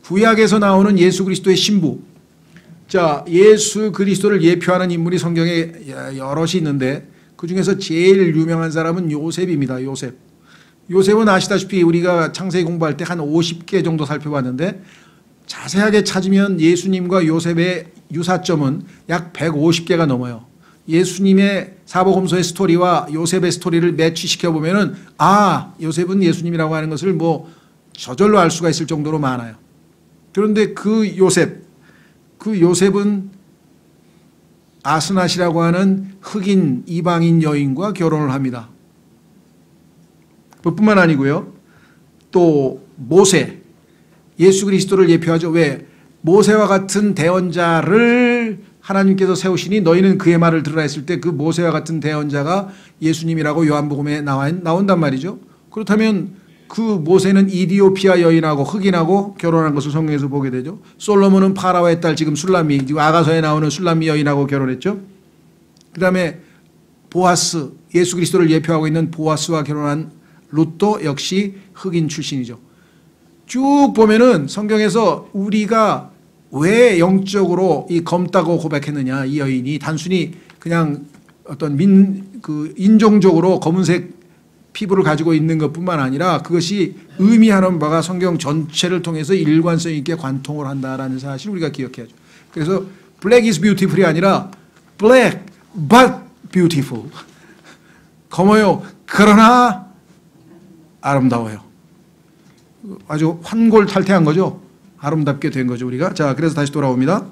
A: 구약에서 나오는 예수 그리스도의 신부. 자, 예수 그리스도를 예표하는 인물이 성경에 여럿이 있는데 그 중에서 제일 유명한 사람은 요셉입니다. 요셉은 아시다시피 우리가 창세기 공부할 때 한 50개 정도 살펴봤는데 자세하게 찾으면 예수님과 요셉의 유사점은 약 150개가 넘어요. 예수님의 사복음서의 스토리와 요셉의 스토리를 매치시켜 보면은 요셉은 예수님이라고 하는 것을 뭐 저절로 알 수가 있을 정도로 많아요. 그런데 그 요셉은 아스낫이라고 하는 흑인 이방인 여인과 결혼을 합니다. 그뿐만 아니고요. 또 모세, 예수 그리스도를 예표하죠. 왜? 모세와 같은 대언자를 하나님께서 세우시니 너희는 그의 말을 들으라 했을 때 그 모세와 같은 대언자가 예수님이라고 요한복음에 나온단 말이죠. 그렇다면 그 모세는 이디오피아 여인하고 흑인하고 결혼한 것을 성경에서 보게 되죠. 솔로몬은 파라오의 딸 지금 아가서에 나오는 술람미 여인하고 결혼했죠. 그 다음에 보아스, 예수 그리스도를 예표하고 있는 보아스와 결혼한 룻도 역시 흑인 출신이죠. 쭉 보면은 성경에서 우리가 왜 영적으로 이 검다고 고백했느냐, 이 여인이 단순히 그냥 어떤 인종적으로 검은색 피부를 가지고 있는 것뿐만 아니라 그것이 의미하는 바가 성경 전체를 통해서 일관성 있게 관통을 한다라는 사실을 우리가 기억해야죠. 그래서 black is beautiful이 아니라 black but beautiful. 검어요. 그러나 아름다워요. 아주 환골탈태한 거죠. 아름답게 된 거죠, 우리가. 자, 그래서 다시 돌아옵니다.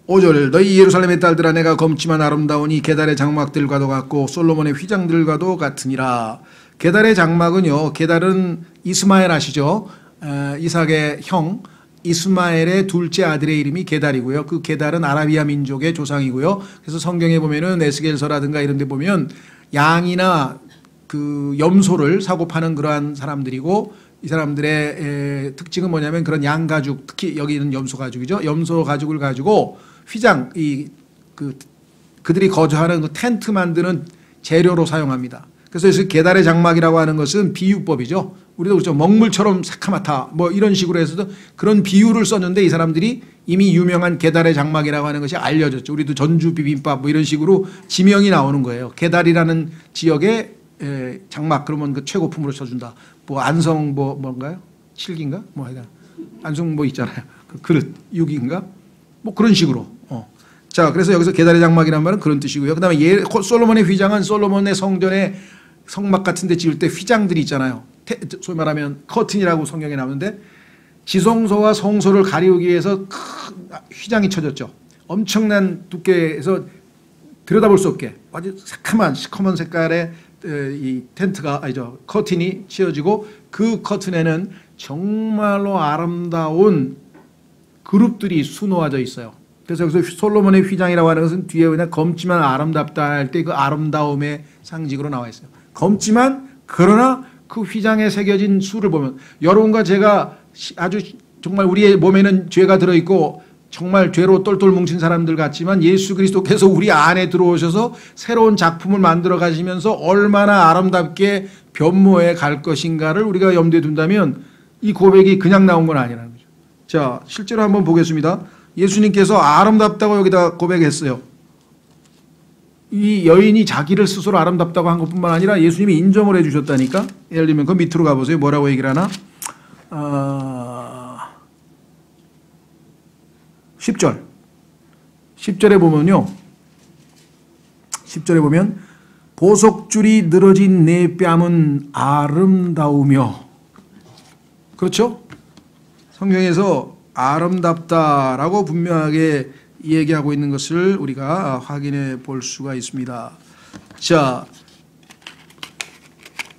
A: 5절 너희 예루살렘의 딸들아 내가 검지만 아름다우니 게달의 장막들과도 같고 솔로몬의 휘장들과도 같으니라. 게달의 장막은요, 게달은 이스마엘 아시죠? 이삭의 형 이스마엘의 둘째 아들의 이름이 게달이고요. 그 게달은 아라비아 민족의 조상이고요. 그래서 성경에 보면은 에스겔서라든가 이런 데 보면 양이나 그 염소를 사고 파는 그러한 사람들이고, 이 사람들의 특징은 뭐냐면 그런 양 가죽, 특히 여기는 염소 가죽이죠. 염소 가죽을 가지고 휘장, 그들이 거주하는 그 텐트 만드는 재료로 사용합니다. 그래서 게달의 장막이라고 하는 것은 비유법이죠. 우리도 그렇죠. 먹물처럼 새카맣다 뭐 이런 식으로 해서도 그런 비유를 썼는데 이 사람들이 이미 유명한 게달의 장막이라고 하는 것이 알려졌죠. 우리도 전주 비빔밥 뭐 이런 식으로 지명이 나오는 거예요. 게달이라는 지역의 장막, 그러면 그 최고품으로 쳐준다. 뭐 안성 뭔가요? 칠기인가? 뭐 하여간 안성 뭐 있잖아요. 그 그릇 6인가? 뭐 그런 식으로. 자, 그래서 여기서 게달의 장막이라는 말은 그런 뜻이고요. 그다음에 솔로몬의 휘장은 솔로몬의 성전에 성막 같은 데 지을 때 휘장들이 있잖아요. 소위 말하면 커튼이라고 성경에 나오는데 지성소와 성소를 가리우기 위해서 큰 휘장이 쳐졌죠. 엄청난 두께에서 들여다볼 수 없게 아주 새카만 시커먼 색깔의 이 텐트가 커튼이 치어지고 그 커튼에는 정말로 아름다운 그룹들이 수놓아져 있어요. 그래서 여기서 솔로몬의 휘장이라고 하는 것은 뒤에 그냥 검지만 아름답다 할 때 그 아름다움의 상징으로 나와 있어요. 검지만 그러나 그 휘장에 새겨진 수를 보면 여러분과 제가 아주 정말 우리의 몸에는 죄가 들어있고 정말 죄로 똘똘 뭉친 사람들 같지만 예수 그리스도께서 우리 안에 들어오셔서 새로운 작품을 만들어 가시면서 얼마나 아름답게 변모해 갈 것인가를 우리가 염두에 둔다면 이 고백이 그냥 나온 건 아니라는 거죠. 자, 실제로 한번 보겠습니다. 예수님께서 아름답다고 여기다 고백했어요. 이 여인이 자기를 스스로 아름답다고 한 것뿐만 아니라 예수님이 인정을 해주셨다니까. 예를 들면 그 밑으로 가보세요. 뭐라고 얘기를 하나? 10절. 10절에 보면요. 10절에 보면 보석줄이 늘어진 내 뺨은 아름다우며. 그렇죠? 성경에서 아름답다라고 분명하게 얘기하고 있는 것을 우리가 확인해 볼 수가 있습니다. 자,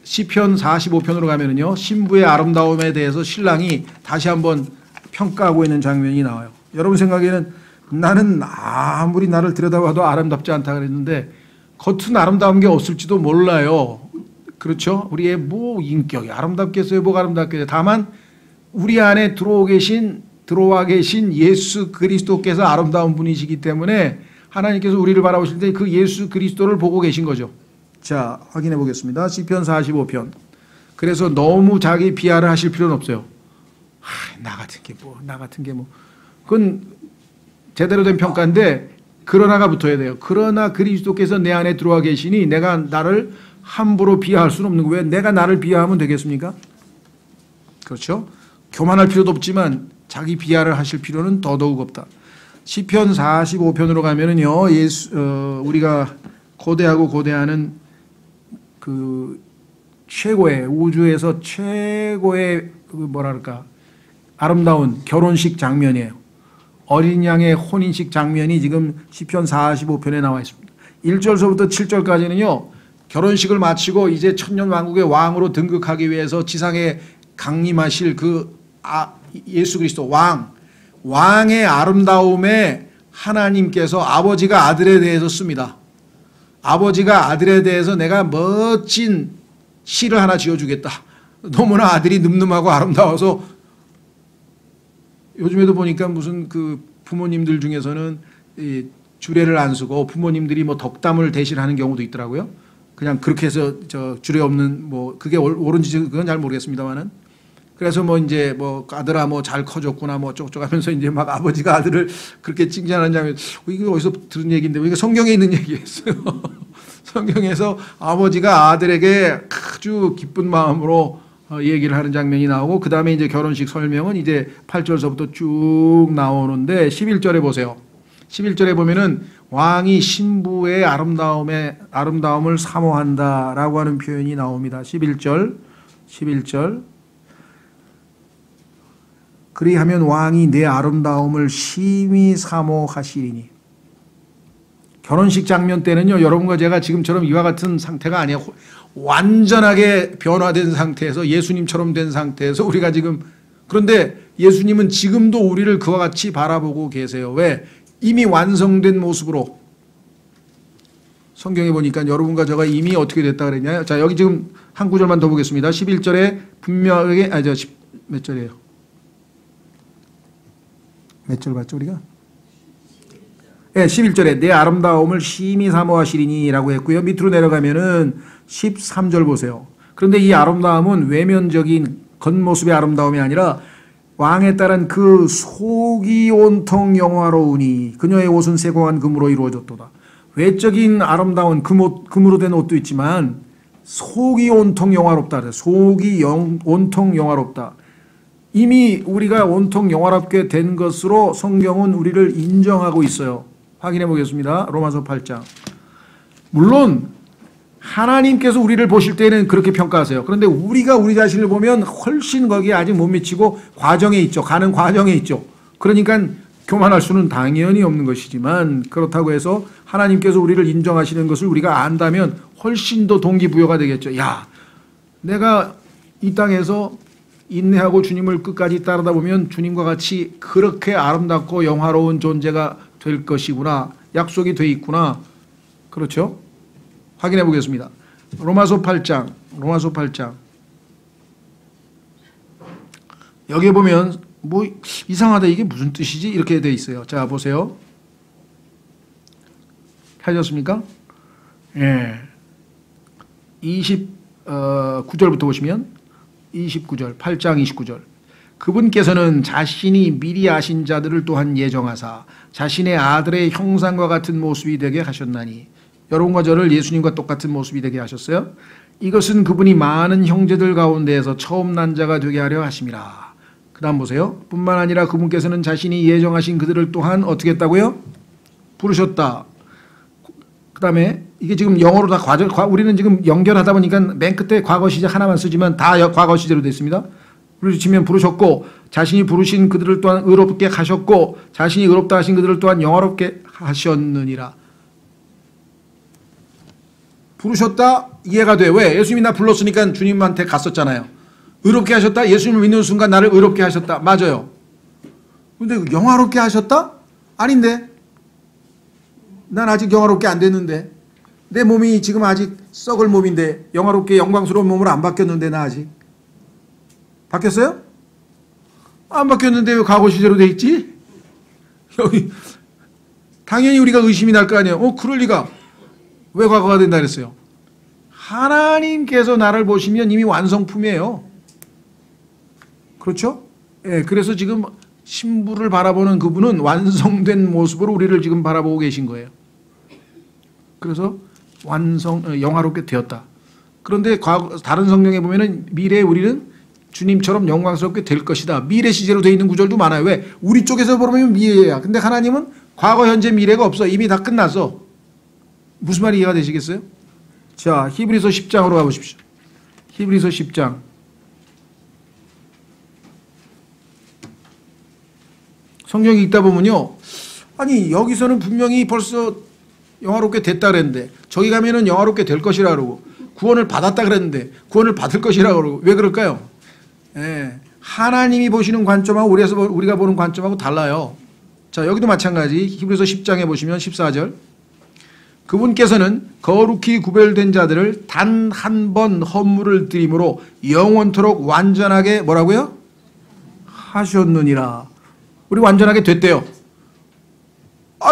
A: 시편 45편으로 가면은요, 신부의 아름다움에 대해서 신랑이 다시 한번 평가하고 있는 장면이 나와요. 여러분 생각에는 나는 아무리 나를 들여다봐도 아름답지 않다 그랬는데 겉은 아름다운 게 없을지도 몰라요. 그렇죠? 우리의 뭐 인격이 아름답겠어요? 뭐가 아름답겠어요? 다만 우리 안에 들어와 계신 예수 그리스도께서 아름다운 분이시기 때문에 하나님께서 우리를 바라보실 때 그 예수 그리스도를 보고 계신 거죠. 자, 확인해 보겠습니다. 시편 45편. 그래서 너무 자기 비하를 하실 필요는 없어요. 나 같은 게 뭐. 그건 제대로 된 평가인데 그러나가 붙어야 돼요. 그러나 그리스도께서 내 안에 들어와 계시니 내가 나를 함부로 비하할 수는 없는 거예요. 왜 내가 나를 비하하면 되겠습니까? 그렇죠? 교만할 필요도 없지만 자기 비하를 하실 필요는 더더욱 없다. 시편 45편으로 가면은요, 우리가 고대하는 그 최고의 우주에서 최고의 뭐랄까 아름다운 결혼식 장면이에요. 어린 양의 혼인식 장면이 지금 시편 45편에 나와 있습니다. 1절서부터 7절까지는요. 결혼식을 마치고 이제 천년왕국의 왕으로 등극하기 위해서 지상에 강림하실 예수 그리스도 왕의 아름다움에 하나님께서 아버지가 아들에 대해서 씁니다. 아버지가 아들에 대해서 내가 멋진 시를 하나 지어주겠다. 너무나 아들이 늠름하고 아름다워서 요즘에도 보니까 무슨 그 부모님들 중에서는 이 주례를 안 쓰고 부모님들이 뭐 덕담을 대신하는 경우도 있더라고요. 그냥 그렇게 해서 주례 없는 뭐 그게 옳은지 그건 잘 모르겠습니다만은 그래서 뭐 이제 뭐 아들아 뭐 잘 커졌구나 뭐 어쩌고저쩌고 하면서 이제 막 아버지가 아들을 그렇게 칭찬하는 장면 이게 어디서 들은 얘기인데 이게 성경에 있는 얘기였어요. 성경에서 아버지가 아들에게 아주 기쁜 마음으로 얘기를 하는 장면이 나오고 그 다음에 이제 결혼식 설명은 이제 8절서부터 쭉 나오는데 11절에 보세요. 11절에 보면은 왕이 신부의 아름다움을 사모한다라고 하는 표현이 나옵니다. 11절 그리하면 왕이 내 아름다움을 심히 사모하시리니. 결혼식 장면 때는요, 여러분과 제가 지금처럼 이와 같은 상태가 아니에요. 완전하게 변화된 상태에서 예수님처럼 된 상태에서 우리가 지금 그런데 예수님은 지금도 우리를 그와 같이 바라보고 계세요. 왜? 이미 완성된 모습으로 성경에 보니까 여러분과 제가 이미 어떻게 됐다 그랬냐. 자, 여기 지금 한 구절만 더 보겠습니다. 11절에 분명하게 몇 절이에요? 몇 절 봤죠 우리가? 네, 11절에 내 아름다움을 심히 사모하시리니 라고 했고요. 밑으로 내려가면은 13절 보세요. 그런데 이 아름다움은 외면적인 겉모습의 아름다움이 아니라 왕에 따른 그 속이 온통 영화로우니 그녀의 옷은 세공한 금으로 이루어졌도다. 외적인 아름다운 금으로 된 옷도 있지만 속이 온통 영화롭다. 속이 온통 영화롭다. 이미 우리가 온통 영화롭게 된 것으로 성경은 우리를 인정하고 있어요. 확인해 보겠습니다. 로마서 8장. 물론 하나님께서 우리를 보실 때는 그렇게 평가하세요. 그런데 우리가 우리 자신을 보면 훨씬 거기에 아직 못 미치고 과정에 있죠. 가는 과정에 있죠. 그러니까 교만할 수는 당연히 없는 것이지만 그렇다고 해서 하나님께서 우리를 인정하시는 것을 우리가 안다면 훨씬 더 동기부여가 되겠죠. 야, 내가 이 땅에서 인내하고 주님을 끝까지 따르다 보면 주님과 같이 그렇게 아름답고 영화로운 존재가 될 것이구나. 약속이 돼 있구나. 그렇죠? 확인해 보겠습니다. 로마서 8장. 여기에 보면 뭐 이상하다 이게 무슨 뜻이지? 이렇게 돼 있어요. 자, 보세요. 찾았습니까? 예. 29절부터 보시면 29절, 8장 29절. 그분께서는 자신이 미리 아신 자들을 또한 예정하사 자신의 아들의 형상과 같은 모습이 되게 하셨나니. 여러분과 저를 예수님과 똑같은 모습이 되게 하셨어요. 이것은 그분이 많은 형제들 가운데에서 처음 난 자가 되게 하려 하심이라. 그 다음 보세요. 뿐만 아니라 그분께서는 자신이 예정하신 그들을 또한 어떻게 했다고요? 부르셨다. 그 다음에 이게 지금 영어로 다 우리는 지금 연결하다 보니까 맨 끝에 과거 시제 하나만 쓰지만 다 과거 시제로 되어 있습니다. 부르시면 부르셨고 자신이 부르신 그들을 또한 의롭게 하셨고 자신이 의롭다 하신 그들을 또한 영화롭게 하셨느니라. 부르셨다? 이해가 돼. 왜? 예수님이 나 불렀으니까 주님한테 갔었잖아요. 의롭게 하셨다? 예수님을 믿는 순간 나를 의롭게 하셨다. 맞아요. 근데 영화롭게 하셨다? 아닌데? 난 아직 영화롭게 안 됐는데. 내 몸이 지금 아직 썩을 몸인데 영화롭게 영광스러운 몸으로 안 바뀌었는데 나 아직. 바뀌었어요? 안 바뀌었는데 왜 과거 시제로 돼 있지? 여기 당연히 우리가 의심이 날 거 아니에요. 그럴 리가. 왜 과거가 된다 그랬어요? 하나님께서 나를 보시면 이미 완성품이에요. 그렇죠? 예, 그래서 지금 신부를 바라보는 그분은 완성된 모습으로 우리를 지금 바라보고 계신 거예요. 그래서 영화롭게 되었다. 그런데 다른 성경에 보면은 미래에 우리는 주님처럼 영광스럽게 될 것이다. 미래 시제로 되어 있는 구절도 많아요. 왜? 우리 쪽에서 보면 미래야. 근데 하나님은 과거, 현재, 미래가 없어. 이미 다 끝났어. 무슨 말이 이해가 되시겠어요? 자, 히브리서 10장으로 가보십시오. 히브리서 10장. 성경이 읽다 보면요. 아니, 여기서는 분명히 벌써 영화롭게 됐다 그랬는데, 저기 가면은 영화롭게 될 것이라 그러고, 구원을 받았다 그랬는데, 구원을 받을 것이라 그러고, 왜 그럴까요? 예, 하나님이 보시는 관점하고 우리가 보는 관점하고 달라요. 자, 여기도 마찬가지. 히브리서 10장에 보시면 14절. 그분께서는 거룩히 구별된 자들을 단 한 번 헌물을 드림으로 영원토록 완전하게 뭐라고요? 하셨느니라. 우리 완전하게 됐대요.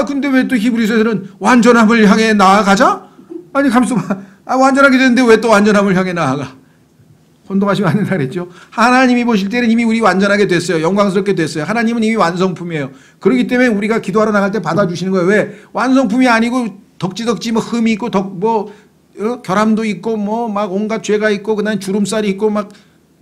A: 근데 왜 또 히브리서에서는 완전함을 향해 나아가자? 아니, 가만있어 봐. 완전하게 됐는데 왜 또 완전함을 향해 나아가? 혼동하시면 안 된다 그랬죠. 하나님이 보실 때는 이미 우리 완전하게 됐어요. 영광스럽게 됐어요. 하나님은 이미 완성품이에요. 그렇기 때문에 우리가 기도하러 나갈 때 받아주시는 거예요. 왜? 완성품이 아니고 덕지덕지 뭐 흠이 있고 결함도 있고 뭐 막 온갖 죄가 있고 그다음에 주름살이 있고 막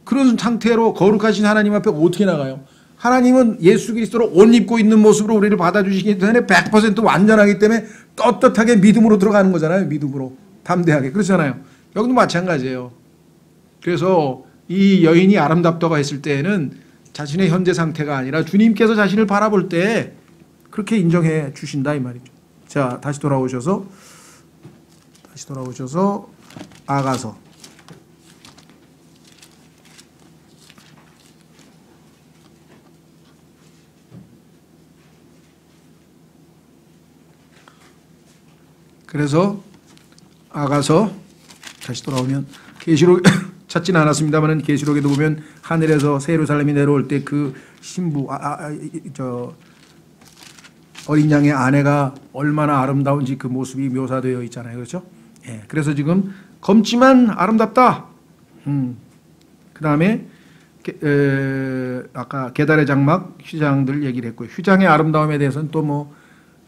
A: 그런 상태로 거룩하신 하나님 앞에 어떻게 나가요? 하나님은 예수 그리스도로 옷 입고 있는 모습으로 우리를 받아주시기 때문에 100% 완전하기 때문에 떳떳하게 믿음으로 들어가는 거잖아요. 믿음으로 담대하게. 그렇잖아요. 여기도 마찬가지예요. 그래서 이 여인이 아름답다고 했을 때에는 자신의 현재 상태가 아니라 주님께서 자신을 바라볼 때 그렇게 인정해 주신다 이 말이죠. 자, 다시 돌아오셔서 아가서. 그래서 아가서 다시 돌아오면 계시록 찾지는 않았습니다만 계시록에도 보면 하늘에서 새 예루살렘이 내려올 때 그 신부 어린 양의 아내가 얼마나 아름다운지 그 모습이 묘사되어 있잖아요. 그렇죠? 예. 그래서 지금 검지만 아름답다. 그 다음에 아까 계달의 장막 휘장들 얘기를 했고요. 휘장의 아름다움에 대해서는 또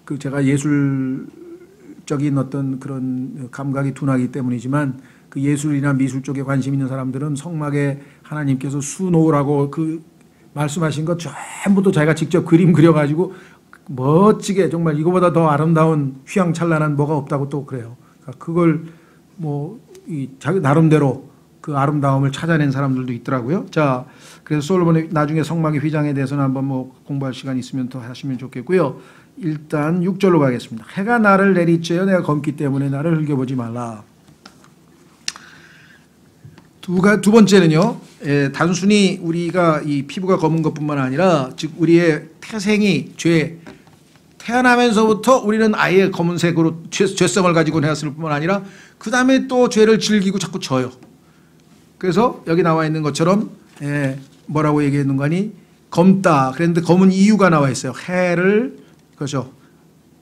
A: 그 제가 예술적인 어떤 그런 감각이 둔하기 때문이지만 그 예술이나 미술 쪽에 관심 있는 사람들은 성막에 하나님께서 수놓으라고 그 말씀하신 것 전부 또 자기가 직접 그림 그려가지고 멋지게 정말 이거보다 더 아름다운 휘황찬란한 뭐가 없다고 또 그래요. 그러니까 그걸 자기 나름대로 그 아름다움을 찾아낸 사람들도 있더라고요. 자, 그래서 솔로몬의 나중에 성막의 휘장에 대해서는 한번 공부할 시간 있으면 더 하시면 좋겠고요. 일단 6절로 가겠습니다. 해가 나를 내리쬐어 내가 검기 때문에 나를 흘겨보지 말라. 두 번째는요, 단순히 우리가 이 피부가 검은 것뿐만 아니라 즉 우리의 태생이 태어나면서부터 우리는 아예 검은색으로 죄성을 가지고 태어났을 뿐만 아니라 그 다음에 또 죄를 즐기고 자꾸 져요. 그래서 여기 나와 있는 것처럼 뭐라고 얘기했는 거니? 검다. 그랬는데 검은 이유가 나와 있어요. 그렇죠.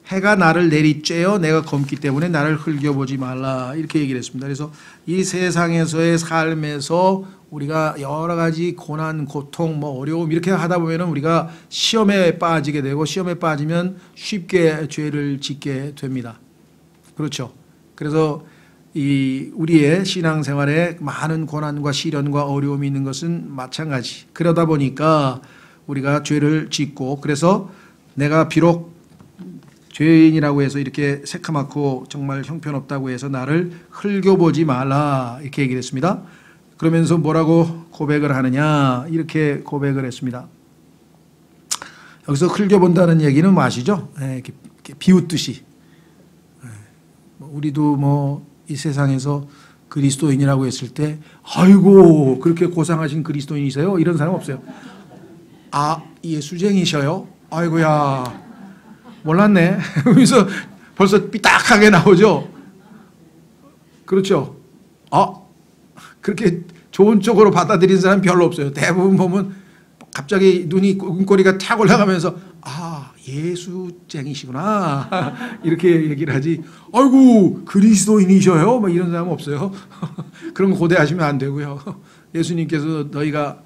A: 해가 나를 내리쬐어 내가 검기 때문에 나를 흘겨보지 말라 이렇게 얘기를 했습니다. 그래서 이 세상에서의 삶에서 우리가 여러 가지 고난, 고통, 어려움 이렇게 하다 보면은 우리가 시험에 빠지게 되고 시험에 빠지면 쉽게 죄를 짓게 됩니다. 그렇죠. 그래서 우리의 신앙생활에 많은 고난과 시련과 어려움이 있는 것은 마찬가지. 그러다 보니까 우리가 죄를 짓고 그래서 내가 비록 죄인이라고 해서 이렇게 새카맣고 정말 형편없다고 해서 나를 흘겨보지 말라 이렇게 얘기를 했습니다. 그러면서 뭐라고 고백을 하느냐 이렇게 고백을 했습니다. 여기서 흘겨본다는 얘기는 뭐 아시죠? 이렇게 비웃듯이 우리도 이 세상에서 그리스도인이라고 했을 때 아이고 그렇게 고상하신 그리스도인이세요? 이런 사람 없어요. 예수쟁이셔요? 아이고야 몰랐네. 그래서 벌써 삐딱하게 나오죠. 그렇죠. 그렇게 좋은 쪽으로 받아들인 사람 별로 없어요. 대부분 보면 갑자기 눈꼬리가 탁 올라가면서 예수쟁이시구나 이렇게 얘기를 하지. 아이고 그리스도인이셔요? 뭐 이런 사람은 없어요. 그런 거 고대하시면 안 되고요. 예수님께서 너희가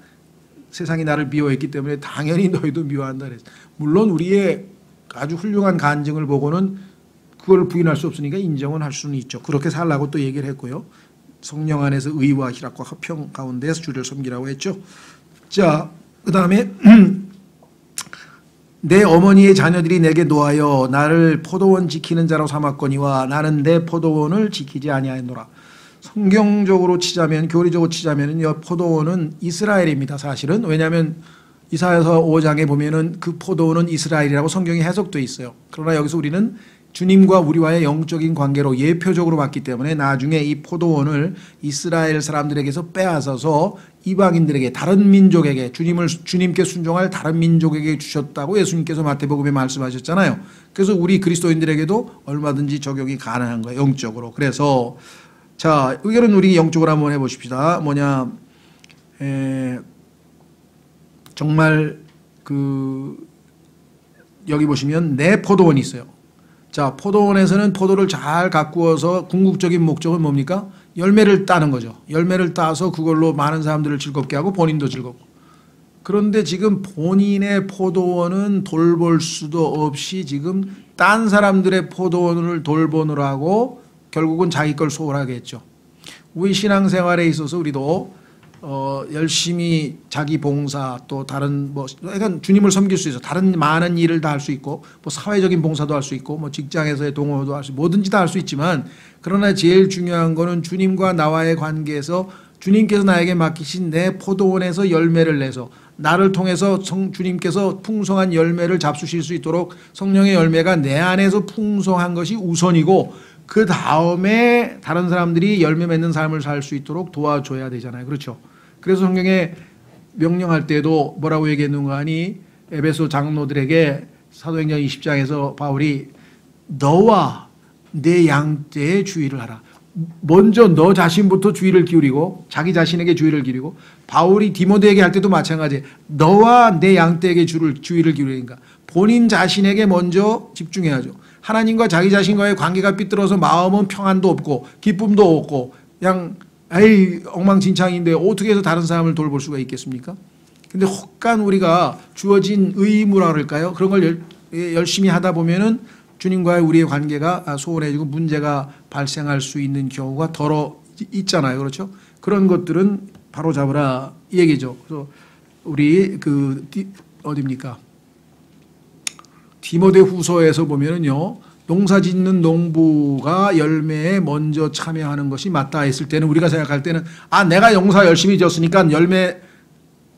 A: 세상이 나를 미워했기 때문에 당연히 너희도 미워한다 그랬어요. 물론 우리의 아주 훌륭한 간증을 보고는 그걸 부인할 수 없으니까 인정은 할 수는 있죠. 그렇게 살라고 또 얘기를 했고요. 성령 안에서 의와 희락과 화평 가운데서 주를 섬기라고 했죠. 자, 그 다음에 내 어머니의 자녀들이 내게 노하여 나를 포도원 지키는 자로 삼았거니와 나는 내 포도원을 지키지 아니하였노라. 성경적으로 치자면, 교리적으로 치자면 이 포도원은 이스라엘입니다. 사실은. 왜냐하면 이사야서 5장에 보면은 그 포도원은 이스라엘이라고 성경이 해석되어 있어요. 그러나 여기서 우리는 주님과 우리와의 영적인 관계로 예표적으로 봤기 때문에 나중에 이 포도원을 이스라엘 사람들에게서 빼앗아서 이방인들에게, 다른 민족에게, 주님께 순종할 다른 민족에게 주셨다고 예수님께서 마태복음에 말씀하셨잖아요. 그래서 우리 그리스도인들에게도 얼마든지 적용이 가능한 거예요, 영적으로. 그래서 자, 의견은 우리 영적으로 한번 해보십시다. 정말 여기 보시면 내 포도원이 있어요. 자, 포도원에서는 포도를 잘 가꾸어서 궁극적인 목적은 뭡니까? 열매를 따는 거죠. 열매를 따서 그걸로 많은 사람들을 즐겁게 하고 본인도 즐겁고. 그런데 지금 본인의 포도원은 돌볼 수도 없이 지금 딴 사람들의 포도원을 돌보느라고 결국은 자기 걸 소홀하게 했죠. 우리 신앙생활에 있어서 우리도 열심히 자기 봉사 또 다른 그러니까 주님을 섬길 수 있어. 다른 많은 일을 다 할 수 있고 사회적인 봉사도 할 수 있고 직장에서의 동호도 할 수 있고 뭐든지 다 할 수 있지만 그러나 제일 중요한 거는 주님과 나와의 관계에서 주님께서 나에게 맡기신 내 포도원에서 열매를 내서 나를 통해서 주님께서 풍성한 열매를 잡수실 수 있도록 성령의 열매가 내 안에서 풍성한 것이 우선이고 그 다음에 다른 사람들이 열매 맺는 삶을 살 수 있도록 도와줘야 되잖아요. 그렇죠? 그래서 성경에 명령할 때도 뭐라고 얘기했는가 하니 에베소 장로들에게 사도행전 20장에서 바울이 너와 내 양떼에 주의를 하라. 먼저 너 자신부터 주의를 기울이고 자기 자신에게 주의를 기울이고 바울이 디모데에게 할 때도 마찬가지예요. 너와 내 양떼에게 주의를 기울이니까 본인 자신에게 먼저 집중해야죠. 하나님과 자기 자신과의 관계가 삐뚤어서 마음은 평안도 없고 기쁨도 없고 그냥 엉망진창인데 어떻게 해서 다른 사람을 돌볼 수가 있겠습니까? 근데 혹간 우리가 주어진 의무라 그럴까요? 그런 걸 열심히 하다 보면은 주님과의 우리의 관계가 소원해지고 문제가 발생할 수 있는 경우가 덜어 있잖아요. 그렇죠? 그런 것들은 바로 잡으라 이 얘기죠. 그래서 우리 어디입니까? 디모데 후서에서 보면은요, 농사 짓는 농부가 열매에 먼저 참여하는 것이 맞다 했을 때는 우리가 생각할 때는 내가 농사 열심히 지었으니까 열매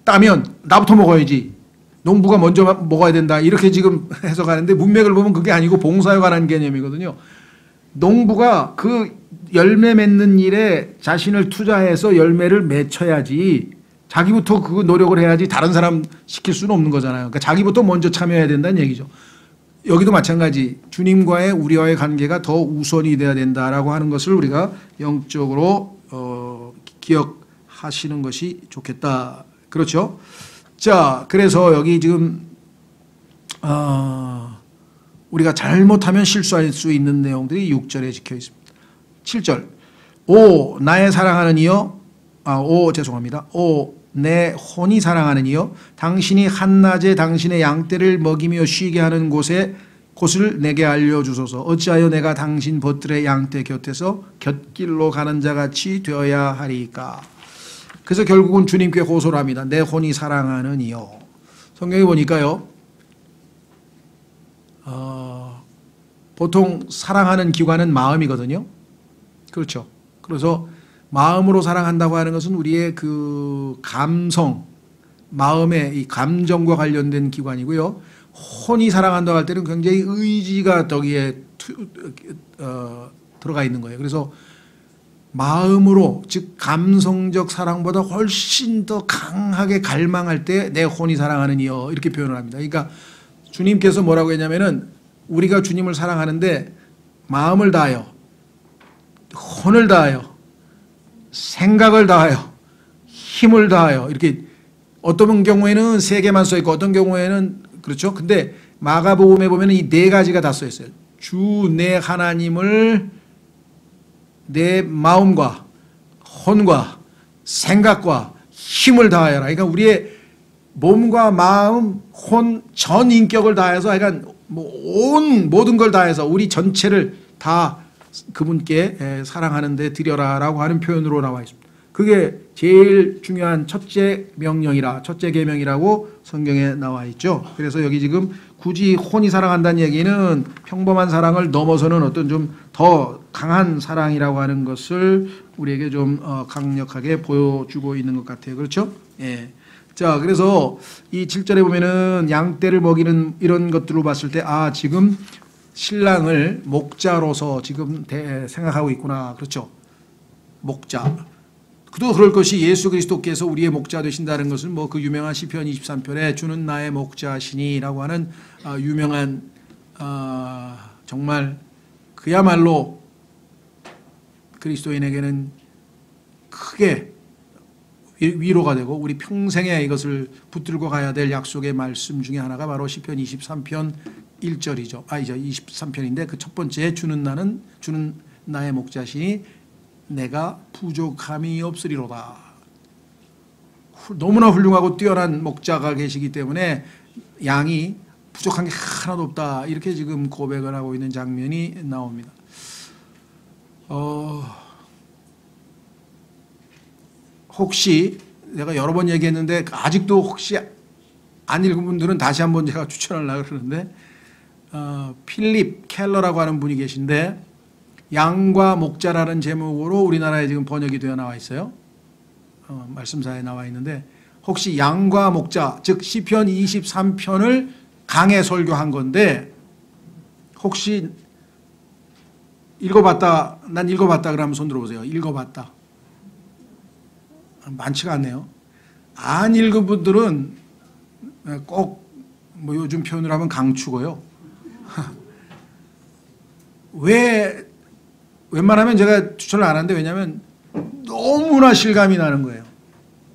A: 따면 나부터 먹어야지. 농부가 먼저 먹어야 된다. 이렇게 지금 해석하는데 문맥을 보면 그게 아니고 봉사에 관한 개념이거든요. 농부가 그 열매 맺는 일에 자신을 투자해서 열매를 맺혀야지 자기부터 그 노력을 해야지 다른 사람 시킬 수는 없는 거잖아요. 그러니까 자기부터 먼저 참여해야 된다는 얘기죠. 여기도 마찬가지 주님과의 우리와의 관계가 더 우선이 돼야 된다라고 하는 것을 우리가 영적으로 기억하시는 것이 좋겠다. 그렇죠? 자, 그래서 여기 지금 우리가 잘못하면 실수할 수 있는 내용들이 6절에 적혀 있습니다. 7절 오 나의 사랑하는 이여 죄송합니다. 오 내 혼이 사랑하는 이여 당신이 한낮에 당신의 양떼를 먹이며 쉬게 하는 곳을 내게 알려주소서. 어찌하여 내가 당신 벗들의 양떼 곁에서 곁길로 가는 자같이 되어야 하리까. 그래서 결국은 주님께 호소를 합니다. 내 혼이 사랑하는 이여. 성경에 보니까요, 보통 사랑하는 기관은 마음이거든요. 그렇죠. 그래서 마음으로 사랑한다고 하는 것은 우리의 그 감성, 마음의 이 감정과 관련된 기관이고요. 혼이 사랑한다고 할 때는 굉장히 의지가 거기에 들어가 있는 거예요. 그래서 마음으로, 즉 감성적 사랑보다 훨씬 더 강하게 갈망할 때 내 혼이 사랑하는 이여 이렇게 표현을 합니다. 그러니까 주님께서 뭐라고 했냐면은 우리가 주님을 사랑하는데 마음을 다하여, 혼을 다하여, 생각을 다하여, 힘을 다하여, 이렇게 어떤 경우에는 3개만 써 있고 어떤 경우에는 그렇죠. 근데 마가복음에 보면 이 4가지가 다 써 있어요. 주 내 하나님을 내 마음과 혼과 생각과 힘을 다하여라. 그러니까 우리의 몸과 마음, 혼, 전 인격을 다해서 약간 모든 걸 다해서 우리 전체를 다 그분께 사랑하는 데 드려라라고 하는 표현으로 나와 있습니다. 그게 제일 중요한 첫째 명령이라, 첫째 계명이라고 성경에 나와 있죠. 그래서 여기 지금 굳이 혼이 사랑한다는 얘기는 평범한 사랑을 넘어서는 어떤 좀 더 강한 사랑이라고 하는 것을 우리에게 좀 강력하게 보여주고 있는 것 같아요. 그렇죠? 예. 자, 그래서 이 7절에 보면은 양떼를 먹이는 이런 것들로 봤을 때, 아, 지금 신랑을 목자로서 지금 생각하고 있구나. 그렇죠? 목자. 그도 그럴 것이 예수 그리스도께서 우리의 목자 되신다는 것은 뭐 그 유명한 시편 23편에 주는 나의 목자시니라고 하는 유명한 정말 그야말로 그리스도인에게는 크게 위로가 되고 우리 평생에 이것을 붙들고 가야 될 약속의 말씀 중에 하나가 바로 시편 23편 1절이죠. 아니죠. 23편인데 그 첫 번째 주는 나의 목자시니 내가 부족함이 없으리로다. 너무나 훌륭하고 뛰어난 목자가 계시기 때문에 양이 부족한 게 하나도 없다. 이렇게 지금 고백을 하고 있는 장면이 나옵니다. 혹시 내가 여러 번 얘기했는데 아직도 혹시 안 읽은 분들은 다시 한번 제가 추천하려고 그러는데 필립 켈러라고 하는 분이 계신데 양과 목자라는 제목으로 우리나라에 지금 번역이 되어 나와 있어요. 말씀사에 나와 있는데 혹시 양과 목자, 즉 시편 23편을 강해 설교한 건데 혹시 읽어봤다, 난 읽어봤다 그러면 손 들어보세요. 읽어봤다. 많지가 않네요. 안 읽은 분들은 꼭 뭐 요즘 표현으로 하면 강추고요. 웬만하면 제가 추천을 안 하는데 왜냐하면 너무나 실감이 나는 거예요.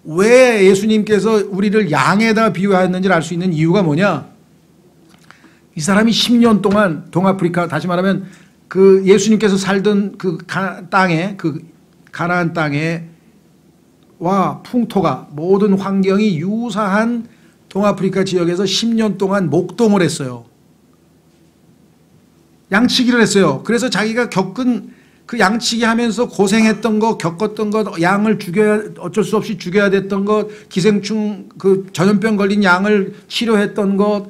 A: 왜 예수님께서 우리를 양에다 비유하였는지를 알 수 있는 이유가 뭐냐? 이 사람이 10년 동안 동아프리카, 다시 말하면 그 예수님께서 살던 그 땅에, 그 가나안 땅에 와 풍토가 모든 환경이 유사한 동아프리카 지역에서 10년 동안 목동을 했어요. 양치기를 했어요. 그래서 자기가 겪은 그 양치기 하면서 고생했던 것, 겪었던 것, 양을 어쩔 수 없이 죽여야 됐던 것, 기생충, 그 전염병 걸린 양을 치료했던 것,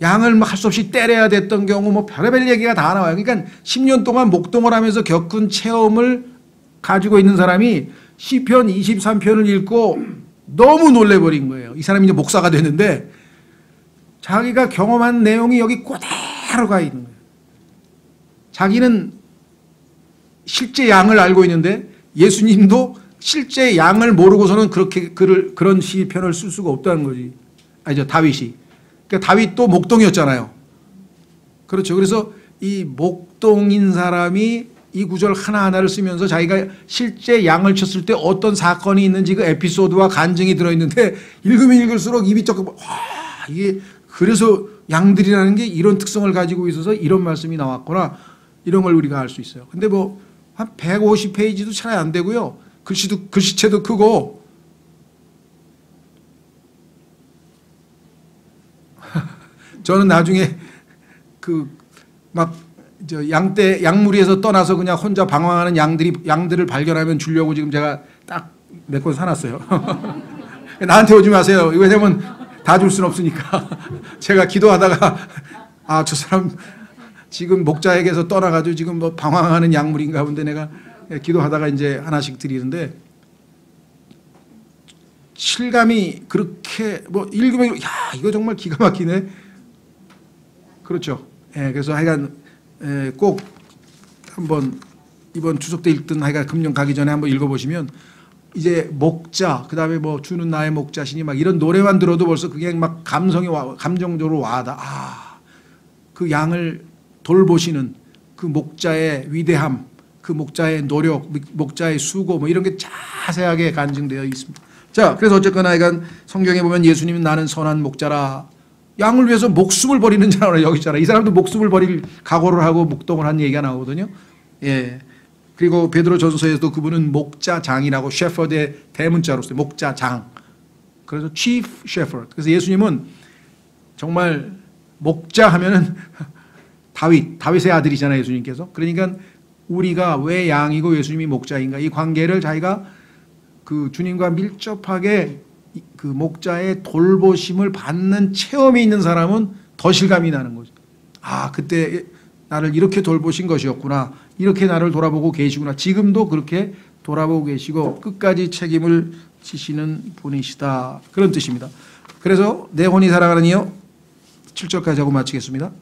A: 양을 할 수 없이 때려야 됐던 경우, 뭐 별의별 얘기가 다 나와요. 그러니까 10년 동안 목동을 하면서 겪은 체험을 가지고 있는 사람이 시편 23편을 읽고 너무 놀래버린 거예요. 이 사람이 이제 목사가 됐는데 자기가 경험한 내용이 여기 그대로 가 있는 거예요. 자기는 실제 양을 알고 있는데 예수님도 실제 양을 모르고서는 그런 시편을 쓸 수가 없다는 거지. 아니죠, 다윗이. 그러니까 다윗도 목동이었잖아요. 그렇죠. 그래서 이 목동인 사람이 이 구절 하나하나를 쓰면서 자기가 실제 양을 쳤을 때 어떤 사건이 있는지 그 에피소드와 간증이 들어있는데 읽으면 읽을수록 입이 쩍, 와, 이게 그래서 양들이라는 게 이런 특성을 가지고 있어서 이런 말씀이 나왔구나. 이런 걸 우리가 알 수 있어요. 근데 뭐 한 150페이지도 차라리 안 되고요. 글씨체도 크고 저는 나중에 양무리에서 떠나서 그냥 혼자 방황하는 양들을 발견하면 주려고 지금 제가 딱 몇 권 사놨어요. 나한테 오지 마세요. 왜냐면 다 줄 수는 없으니까. 제가 기도하다가 아, 저 사람 지금 목자에게서 떠나가지고 지금 뭐 방황하는 양물인가 본데 내가 기도하다가 이제 하나씩 드리는데 실감이 그렇게 뭐 읽으면 야, 이거 정말 기가 막히네. 그렇죠. 예, 그래서 하여간 꼭 한번 이번 추석 때 읽든 하여간 금년 가기 전에 한번 읽어보시면 이제 목자, 그 다음에 뭐 주는 나의 목자시니 막 이런 노래만 들어도 벌써 그게 막 감정적으로 와다. 아, 그 양을 돌보시는 그 목자의 위대함, 그 목자의 노력, 목자의 수고 뭐 이런 게 자세하게 간증되어 있습니다. 자, 그래서 어쨌거나 이건 성경에 보면 예수님은 나는 선한 목자라, 양을 위해서 목숨을 버리는 자라 여기 있잖아. 이 사람도 목숨을 버릴 각오를 하고 목동을 한 얘기가 나오거든요. 예. 그리고 베드로 전서에서도 그분은 목자장이라고, 셰퍼드의 대문자로서 목자장. 그래서 chief shepherd. 그래서 예수님은 정말 목자 하면은 다윗의 아들이잖아요, 예수님께서. 그러니까 우리가 왜 양이고 예수님이 목자인가, 이 관계를 자기가 그 주님과 밀접하게 그 목자의 돌보심을 받는 체험이 있는 사람은 더 실감이 나는 거죠. 아, 그때 나를 이렇게 돌보신 것이었구나, 이렇게 나를 돌아보고 계시구나, 지금도 그렇게 돌아보고 계시고 끝까지 책임을 지시는 분이시다, 그런 뜻입니다. 그래서 내 혼이 살아가는 이여 7절까지 하고 마치겠습니다.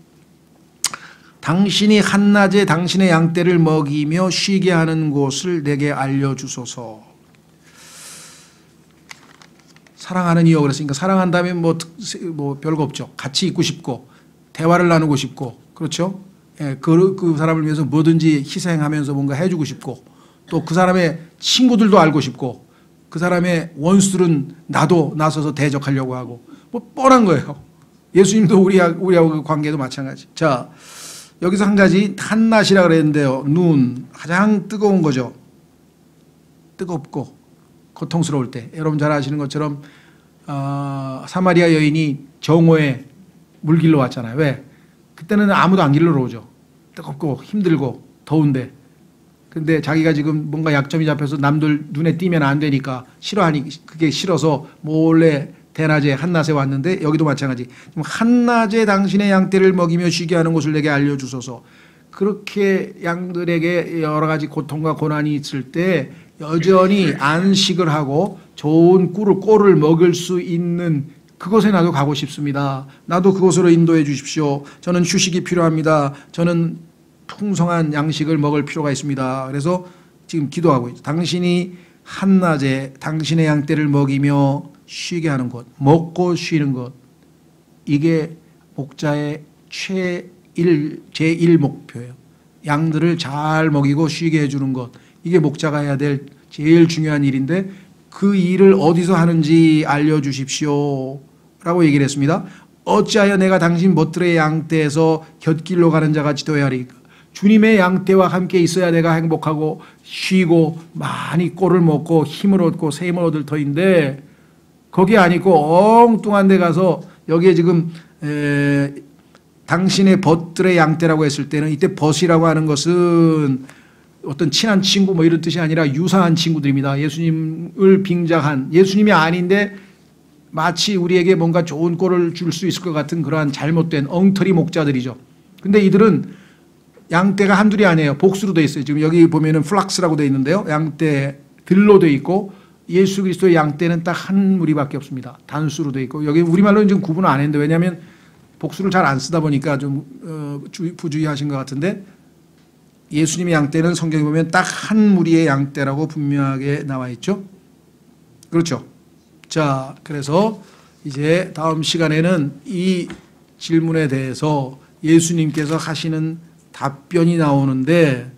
A: 당신이 한낮에 당신의 양떼를 먹이며 쉬게 하는 곳을 내게 알려주소서. 사랑하는 이여 그랬으니까 사랑한다면 뭐 별거 없죠. 같이 있고 싶고 대화를 나누고 싶고, 그렇죠? 예, 그 사람을 위해서 뭐든지 희생하면서 뭔가 해주고 싶고, 또 그 사람의 친구들도 알고 싶고, 그 사람의 원수들은 나도 나서서 대적하려고 하고, 뭐 뻔한 거예요. 예수님도 우리하고 그 관계도 마찬가지. 자, 여기서 한 가지 한낮이라 그랬는데요. 눈, 가장 뜨거운 거죠. 뜨겁고 고통스러울 때, 여러분 잘 아시는 것처럼 사마리아 여인이 정오에 물 길러 왔잖아요. 왜? 그때는 아무도 안 길러러 오죠. 뜨겁고 힘들고 더운데. 근데 자기가 지금 뭔가 약점이 잡혀서 남들 눈에 띄면 안 되니까 그게 싫어서 몰래 대낮에 한낮에 왔는데, 여기도 마찬가지. 한낮에 당신의 양떼를 먹이며 쉬게 하는 곳을 내게 알려주소서. 그렇게 양들에게 여러 가지 고통과 고난이 있을 때 여전히 안식을 하고 좋은 꿀을 먹을 수 있는 그곳에 나도 가고 싶습니다. 나도 그곳으로 인도해 주십시오. 저는 휴식이 필요합니다. 저는 풍성한 양식을 먹을 필요가 있습니다. 그래서 지금 기도하고 있죠. 당신이 한낮에 당신의 양떼를 먹이며 쉬게 하는 것, 먹고 쉬는 것, 이게 목자의 제1 목표예요. 양들을 잘 먹이고 쉬게 해주는 것, 이게 목자가 해야 될 제일 중요한 일인데, 그 일을 어디서 하는지 알려주십시오 라고 얘기를 했습니다. 어찌하여 내가 당신 멋들의 양떼에서 곁길로 가는 자같이 되어야 하리까. 주님의 양떼와 함께 있어야 내가 행복하고 쉬고 많이 꼴을 먹고 힘을 얻고 샘을 얻을 터인데, 거기 안 있고 엉뚱한 데 가서, 여기에 지금 당신의 벗들의 양떼라고 했을 때는, 이때 벗이라고 하는 것은 어떤 친한 친구 뭐 이런 뜻이 아니라 유사한 친구들입니다. 예수님을 빙자한, 예수님이 아닌데 마치 우리에게 뭔가 좋은 꼴을 줄 수 있을 것 같은 그러한 잘못된 엉터리 목자들이죠. 근데 이들은 양떼가 한둘이 아니에요. 복수로 되어 있어요. 지금 여기 보면은 플락스라고 되어 있는데요. 양떼들로 되어 있고, 예수 그리스도의 양떼는 딱 한 무리밖에 없습니다. 단수로 되어 있고, 여기 우리말로는 지금 구분을 안 했는데, 왜냐하면 복수를 잘 안 쓰다 보니까 좀 부주의하신 것 같은데, 예수님의 양떼는 성경에 보면 딱 한 무리의 양떼라고 분명하게 나와 있죠. 그렇죠. 자, 그래서 이제 다음 시간에는 이 질문에 대해서 예수님께서 하시는 답변이 나오는데,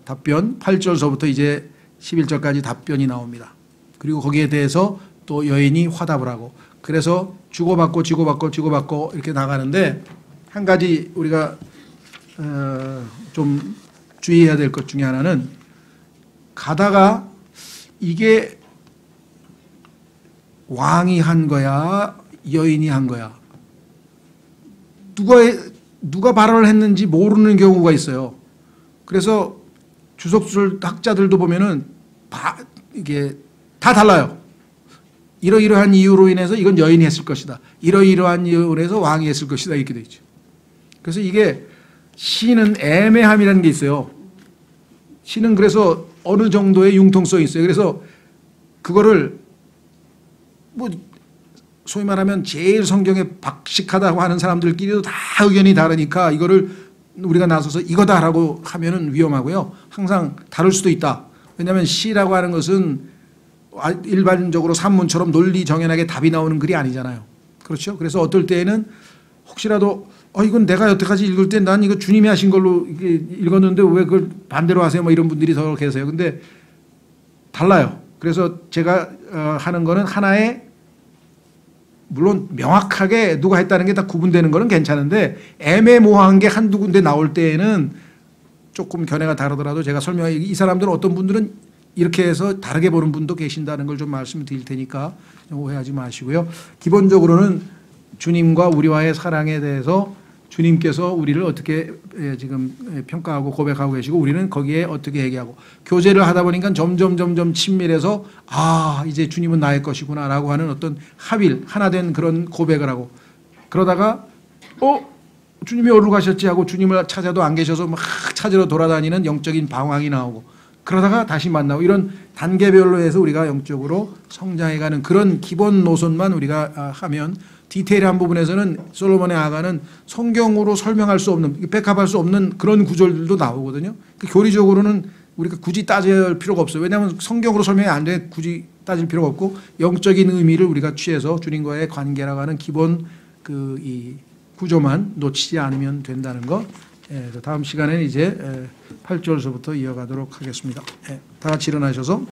A: 답변 8절서부터 이제 11절까지 답변이 나옵니다. 그리고 거기에 대해서 또 여인이 화답을 하고, 그래서 주고받고 이렇게 나가는데, 한 가지 우리가 좀 주의해야 될 것 중에 하나는, 가다가 이게 왕이 한 거야, 여인이 한 거야, 누가 발언을 했는지 모르는 경우가 있어요. 그래서 주석술 학자들도 보면은 이게 다 달라요. 이러이러한 이유로 인해서 이건 여인이 했을 것이다, 이러이러한 이유로 인해서 왕이 했을 것이다, 이렇게 돼 있죠. 그래서 이게 시는 애매함이라는 게 있어요. 시는 그래서 어느 정도의 융통성이 있어요. 그래서 그거를 뭐 소위 말하면 제일 성경에 박식하다고 하는 사람들끼리도 다 의견이 다르니까, 이거를 우리가 나서서 이거다라고 하면은 위험하고요. 항상 다를 수도 있다. 왜냐하면 시라고 하는 것은 일반적으로 산문처럼 논리 정연하게 답이 나오는 글이 아니잖아요. 그렇죠? 그래서 어떨 때에는 혹시라도 이건 내가 여태까지 읽을 때 난 이거 주님이 하신 걸로 읽었는데 왜 그걸 반대로 하세요? 뭐 이런 분들이 더 계세요. 근데 달라요. 그래서 제가 하는 거는 하나의, 물론 명확하게 누가 했다는 게 다 구분되는 거는 괜찮은데 애매모호한 게 한두 군데 나올 때에는 조금 견해가 다르더라도 제가 설명해, 이 사람들은 어떤 분들은 이렇게 해서 다르게 보는 분도 계신다는 걸 좀 말씀드릴 테니까 오해하지 마시고요. 기본적으로는 주님과 우리와의 사랑에 대해서 주님께서 우리를 어떻게 지금 평가하고 고백하고 계시고 우리는 거기에 어떻게 얘기하고, 교제를 하다 보니까 점점 친밀해서 이제 주님은 나의 것이구나 라고 하는 어떤 합일, 하나 된 그런 고백을 하고, 그러다가 주님이 어디로 가셨지 하고 주님을 찾아도 안 계셔서 막 찾으러 돌아다니는 영적인 방황이 나오고, 그러다가 다시 만나고, 이런 단계별로 해서 우리가 영적으로 성장해가는 그런 기본 노선만 우리가 하면, 디테일한 부분에서는 솔로몬의 아가는 성경으로 설명할 수 없는, 백합할 수 없는 그런 구절들도 나오거든요. 교리적으로는 우리가 굳이 따질 필요가 없어요. 왜냐하면 성경으로 설명이 안 돼 굳이 따질 필요가 없고, 영적인 의미를 우리가 취해서 주님과의 관계라고 하는 기본 이 구조만 놓치지 않으면 된다는 것. 다음 시간에는 이제 8절서부터 이어가도록 하겠습니다. 다 같이 일어나셔서